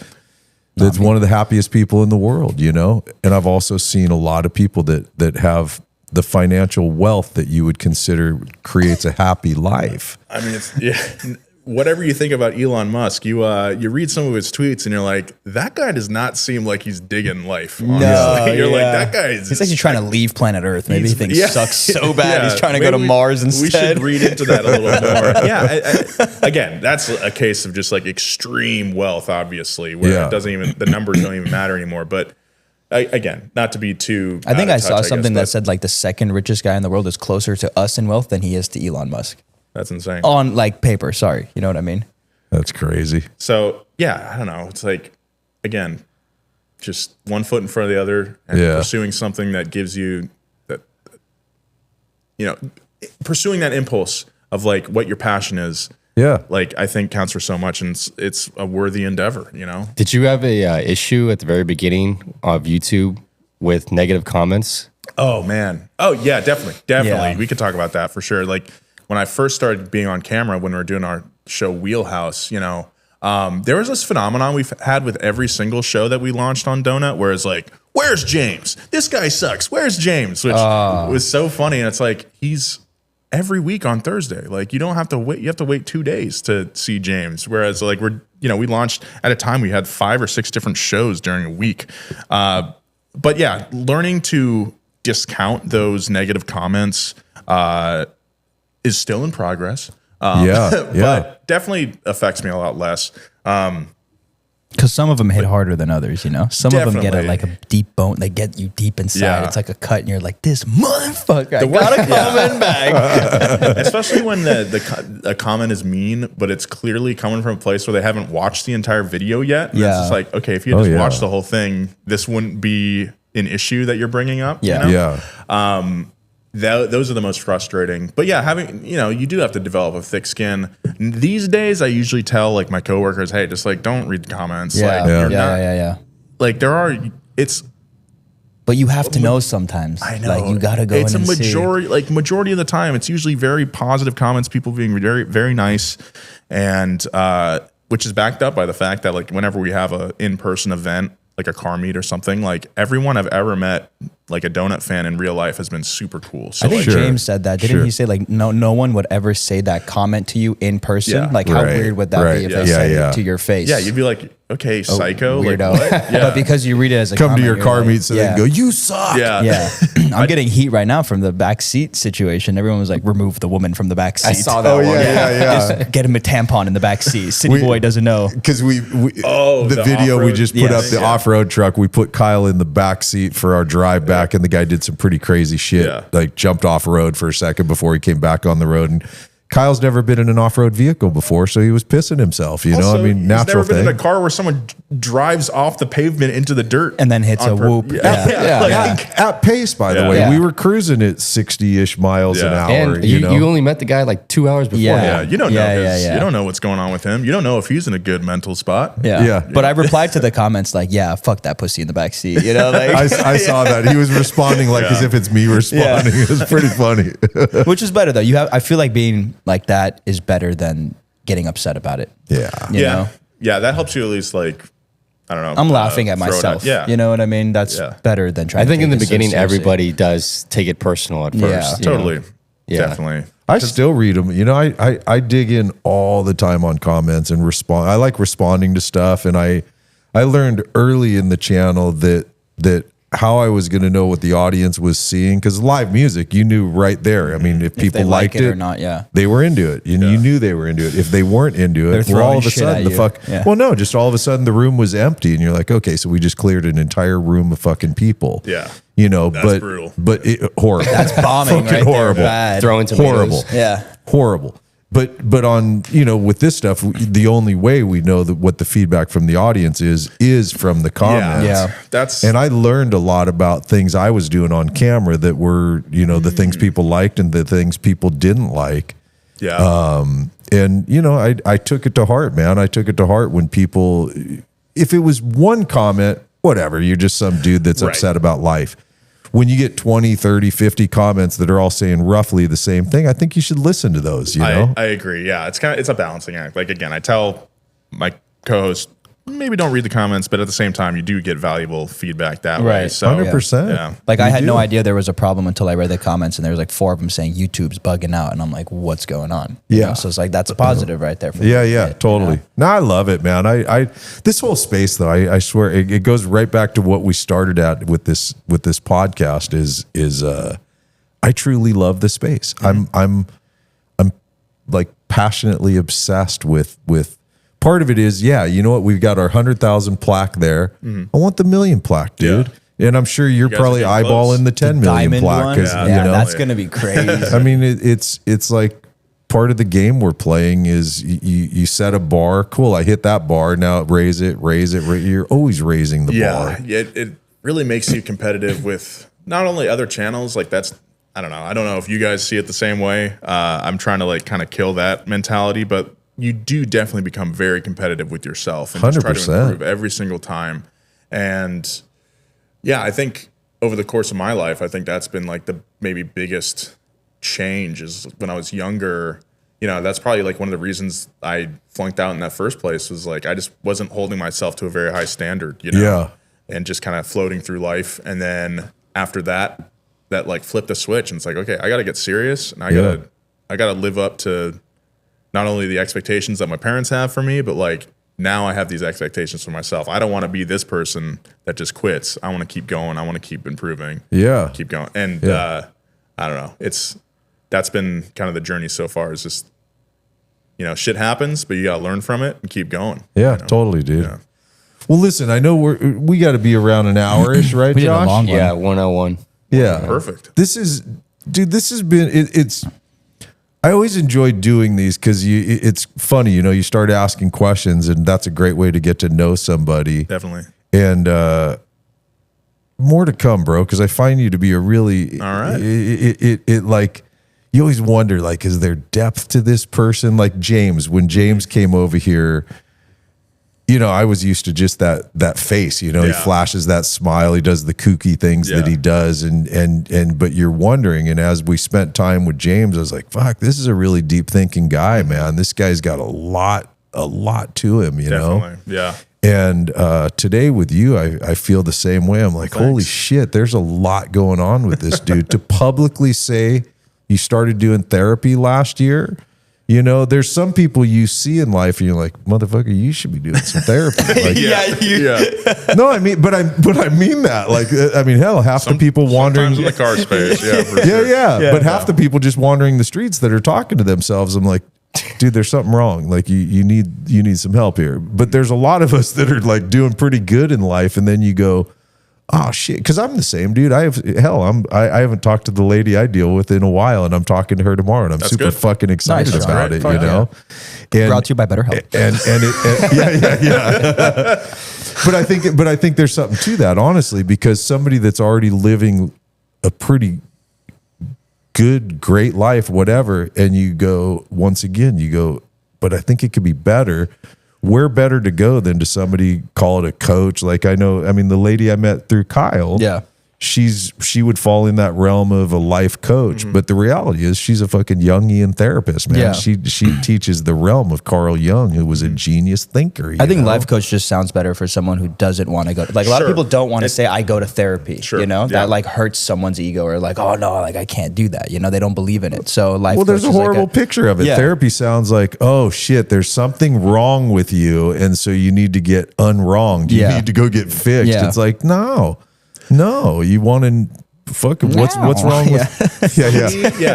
That's one of the happiest people in the world, you know? And I've also seen a lot of people that have the financial wealth that you would consider creates a happy life. I mean, it's whatever you think about Elon Musk, you read some of his tweets and you're like, that guy does not seem like he's digging life. Honestly. No, you're like, that guy is. He's actually trying to leave planet Earth. Maybe things suck so bad. He's trying to go to Mars instead. We should read into that a little more. Again, that's a case of just like extreme wealth, obviously, where it doesn't even, the numbers don't even matter anymore. But again, not to be too. I think I saw something that said like the second richest guy in the world is closer to us in wealth than he is to Elon Musk. That's insane. On like paper, sorry. You know what I mean? That's crazy. So yeah, I don't know. It's like, again, just one foot in front of the other and pursuing something that gives you that, you know, pursuing that impulse of like what your passion is. Yeah. Like I think counts for so much, and it's a worthy endeavor, you know? Did you have a issue at the very beginning of YouTube with negative comments? Oh man. Oh yeah, definitely. Yeah. We could talk about that for sure. Like, when I first started being on camera, when we were doing our show Wheelhouse, you know, there was this phenomenon we've had with every single show that we launched on Donut, where it's like, where's James? This guy sucks. Where's James? Which was so funny. And it's like, he's every week on Thursday. Like, you don't have to wait. You have to wait 2 days to see James. Whereas like we launched at a time, we had 5 or 6 different shows during a week. but yeah, learning to discount those negative comments is still in progress. But definitely affects me a lot less. Because some of them hit harder than others, you know? Some of them get a deep bone. They get you deep inside. Yeah. It's like a cut and you're like, this motherfucker, I gotta comment back. Especially when the comment is mean, but it's clearly coming from a place where they haven't watched the entire video yet. And it's just like, okay, if you had just watched the whole thing, this wouldn't be an issue that you're bringing up. Yeah. You know? Those are the most frustrating. But yeah, having, you do have to develop a thick skin. These days, I usually tell like my coworkers, hey, just like don't read the comments. Yeah. Like but you have to know sometimes. I know. Like you gotta go. It's a majority of the time. It's usually very positive comments, people being very, very nice, and which is backed up by the fact that like whenever we have a in-person event, like a car meet or something, like everyone I've ever met, like a donut fan in real life, has been super cool. So I think James said that. Didn't he say like no one would ever say that comment to you in person? Yeah. Like how weird would that be if they said it to your face? Yeah, you'd be like, okay, psycho, weirdo. Like, what? But because you read it as a come comment, to your car meets and then go, you suck. Yeah. I'm getting heat right now from the back seat situation. Everyone was like, remove the woman from the back seat. I saw that one. Just get him a tampon in the back seat. City boy doesn't know. Because the video we just put up, the off-road truck, we put Kyle in the back seat for our drive back, and the guy did some pretty crazy shit, like jumped off road for a second before he came back on the road. And Kyle's never been in an off-road vehicle before, so he was pissing himself. Also, I mean, natural thing. He's never been in a car where someone drives off the pavement into the dirt and then hits a whoop. At pace, by the way, we were cruising at 60-ish miles an hour. And you only met the guy like 2 hours before. Yeah, you don't know. You don't know what's going on with him. You don't know if he's in a good mental spot. But I replied to the comments like, "Yeah, fuck that pussy in the back seat." You know, like I saw that he was responding like as if it's me responding. It was pretty funny. Which is better though. I feel like being like that is better than getting upset about it. Yeah. You know? Yeah, that helps you at least like, I don't know. I'm laughing at myself. You know what I mean? That's better than trying to I think in the beginning, everybody does take it personal at first. Yeah, totally. Definitely. I still read them. I dig in all the time on comments and respond. I like responding to stuff. And I learned early in the channel that how I was going to know what the audience was seeing, because live music, you knew right there. I mean, if people liked it or not, they were into it. You knew they were into it. If they weren't into it, all of a sudden just all of a sudden the room was empty, and you're like, okay, so we just cleared an entire room of fucking people. Yeah, that's brutal. But horrible. That's bombing. Right horrible. There, throwing tomatoes. Horrible. Horrible. But on, with this stuff, the only way we know that what the feedback from the audience is from the comments. Yeah. And I learned a lot about things I was doing on camera that were, the things people liked and the things people didn't like. Yeah. I took it to heart, man. I took it to heart when people, if it was one comment, whatever, you're just some dude that's upset about life. When you get 20, 30, 50 comments that are all saying roughly the same thing, I think you should listen to those, I agree. Yeah. It's a balancing act. Like, again, I tell my co-host, maybe don't read the comments, but at the same time, you do get valuable feedback that way. So 100%. Yeah. Like I had no idea there was a problem until I read the comments, and there was like 4 of them saying YouTube's bugging out, and I'm like, what's going on? So it's like, that's a positive right there. For me. Totally. No, I love it, man. I this whole space though, I swear it goes right back to what we started at with this podcast is I truly love the space. I'm like passionately obsessed with part of it is, we've got our 100,000 plaque there. I want the 1 million plaque, dude. And I'm sure you're probably eyeballing the 10 million plaque. That's going to be crazy. I mean, it's like part of the game we're playing is you set a bar. Cool, I hit that bar. Now raise it. You're always raising the bar. Yeah, it really makes you competitive with not only other channels. Like I don't know if you guys see it the same way. I'm trying to like kind of kill that mentality, but you do definitely become very competitive with yourself and just try to improve every single time. And I think over the course of my life, I think that's been like the maybe biggest change is when I was younger. That's probably like one of the reasons I flunked out in that first place was like I just wasn't holding myself to a very high standard, and just kind of floating through life. And then after that like flipped a switch, and it's like, okay, I got to get serious, and I got to live up to not only the expectations that my parents have for me, but like now I have these expectations for myself. I don't want to be this person that just quits. I want to keep going. I want to keep improving. Yeah. Keep going. And I don't know. That's been kind of the journey so far, is just, shit happens, but you got to learn from it and keep going. Yeah, totally, dude. Yeah. Well, listen, I know we got to be around an hour-ish, right, we Josh? Did a long one. Yeah, 101. Yeah. Perfect. This has been, I always enjoy doing these because it's funny, you start asking questions, and that's a great way to get to know somebody. Definitely. And more to come, bro, because I find you to be a really, all right. It like, you always wonder, like, is there depth to this person? Like James, when James came over here, I was used to just that face, he flashes that smile, he does the kooky things that he does, and but you're wondering, and as we spent time with James, I was like, fuck, this is a really deep thinking guy, man. This guy's got a lot to him, Definitely. Yeah. And today with you, I feel the same way. I'm like, holy shit, there's a lot going on with this dude. To publicly say you started doing therapy last year, there's some people you see in life and you're like, motherfucker, you should be doing some therapy. Like, No, I mean, but I mean that. Like, hell, half the people wandering in the car space. Yeah. Yeah. But half the people just wandering the streets that are talking to themselves. I'm like, dude, there's something wrong. Like you need some help here. But there's a lot of us that are like doing pretty good in life, and then you go, oh shit, because I'm the same, dude. I haven't talked to the lady I deal with in a while, and I'm talking to her tomorrow, and I'm That's super good. fucking excited about it. And brought to you by BetterHelp. Yeah. But I think there's something to that, honestly, because somebody that's already living a pretty good, great life, whatever, and you go, but I think it could be better. Where better to go than to somebody, call it a coach? Like the lady I met through Kyle, she would fall in that realm of a life coach, but the reality is she's a fucking Jungian therapist, man. She teaches the realm of Carl Jung, who was a genius thinker. I think life coach just sounds better for someone who doesn't want to go. Like a lot of people don't want to say I go to therapy. Sure. That like hurts someone's ego, or like, oh no, like I can't do that. They don't believe in it. So life. Well, there's a horrible picture of it. Yeah. Therapy sounds like, oh shit, there's something wrong with you, and so you need to get unwronged. You need to go get fixed. Yeah. It's like no, you want to fucking what's wrong with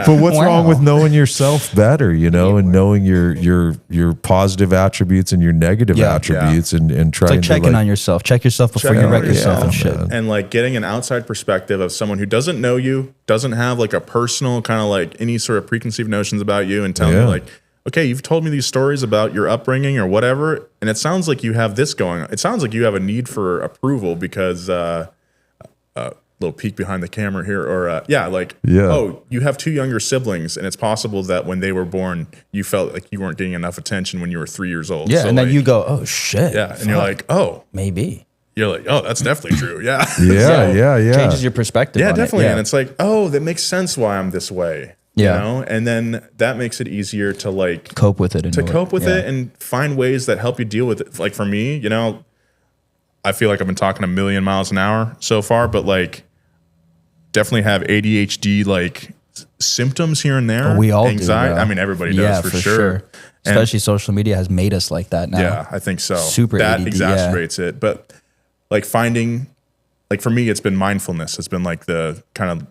But what's wrong with knowing yourself better, and knowing your positive attributes and your negative attributes and trying it's like to checking on yourself. Check yourself before you wreck yourself and shit. And like getting an outside perspective of someone who doesn't know you, doesn't have like a personal kind of like any sort of preconceived notions about you, and telling you like, okay, you've told me these stories about your upbringing or whatever, and it sounds like you have this going on. It sounds like you have a need for approval because little peek behind the camera here, or oh, you have two younger siblings, and it's possible that when they were born, you felt like you weren't getting enough attention when you were 3 years old. Yeah, so and then like, you go, oh shit. Yeah, and you're like, oh, maybe. You're like, oh, that's definitely true. Yeah. Yeah. Changes your perspective. Yeah, on definitely. It. Yeah. And it's like, oh, that makes sense why I'm this way. Yeah. And then that makes it easier to like cope with it. And find ways that help you deal with it. Like for me, I feel like I've been talking a million miles an hour so far, but like definitely have ADHD like symptoms here and there. We all anxiety. Do, I mean, everybody does for sure. Especially social media has made us like that now. Yeah, I think so. Super that ADD, exacerbates it. But like finding, like for me, it's been mindfulness. It's been like the kind of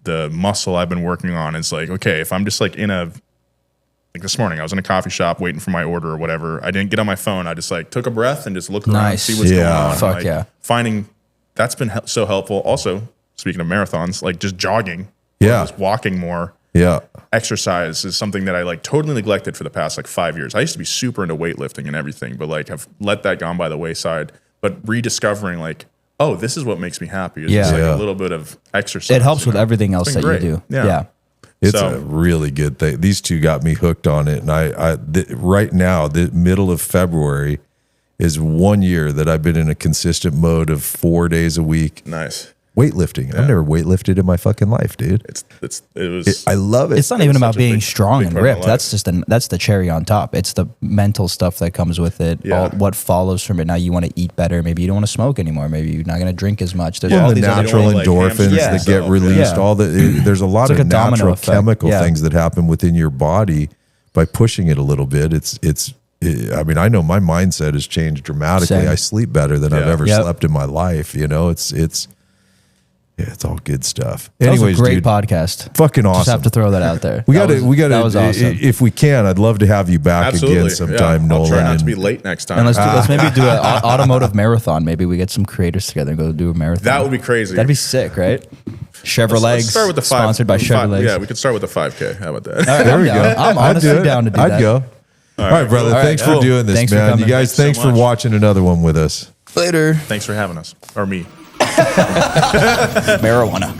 the muscle I've been working on. Is like, okay, if I'm just like like this morning, I was in a coffee shop waiting for my order or whatever. I didn't get on my phone. I just like took a breath and just looked around and see what's going on. Fuck like, yeah. Finding that's been so helpful. Also, speaking of marathons, like just jogging, just walking more. Yeah. Exercise is something that I like totally neglected for the past like 5 years. I used to be super into weightlifting and everything, but like I've let that gone by the wayside. But rediscovering like, oh, this is what makes me happy. It's just like a little bit of exercise. It helps with everything else that you do. Yeah. It's a really good thing. These two got me hooked on it. And right now, the middle of February is 1 year that I've been in a consistent mode of 4 days a week. Nice. Weightlifting. I've never weightlifted in my fucking life, dude. I love it. It's not even about being strong and ripped. That's just that's the cherry on top. It's the mental stuff that comes with it. All, what follows from it. Now you want to eat better. Maybe you don't want to smoke anymore. Maybe you're not going to drink as much. There's all the these natural endorphins that get released. All there's a lot of natural chemical things that happen within your body by pushing it a little bit. It's I mean, I know my mindset has changed dramatically. Same. I sleep better than I've ever Yep. slept in my life. You know, it's all good stuff. That Anyways, was a great dude, podcast. Fucking awesome. Just have to throw that out there. We got to. That was awesome. If we can, I'd love to have you back again sometime, Nolan. I'll try not to be late next time. And let's maybe do an automotive marathon. Maybe we get some creators together and go do a marathon. That would be crazy. That'd be sick, right? Chevrolet. Let's start with the 5. Sponsored by Chevrolet. Yeah, we could start with the 5K. How about that? Right, There we go. I'm honestly down to do that. I'd go. All right, brother. cool. Thanks for doing this, Thanks for man. coming. You guys, Thanks so thanks for much. watching another one with us. Later. Thanks for having us. Or me. Marijuana.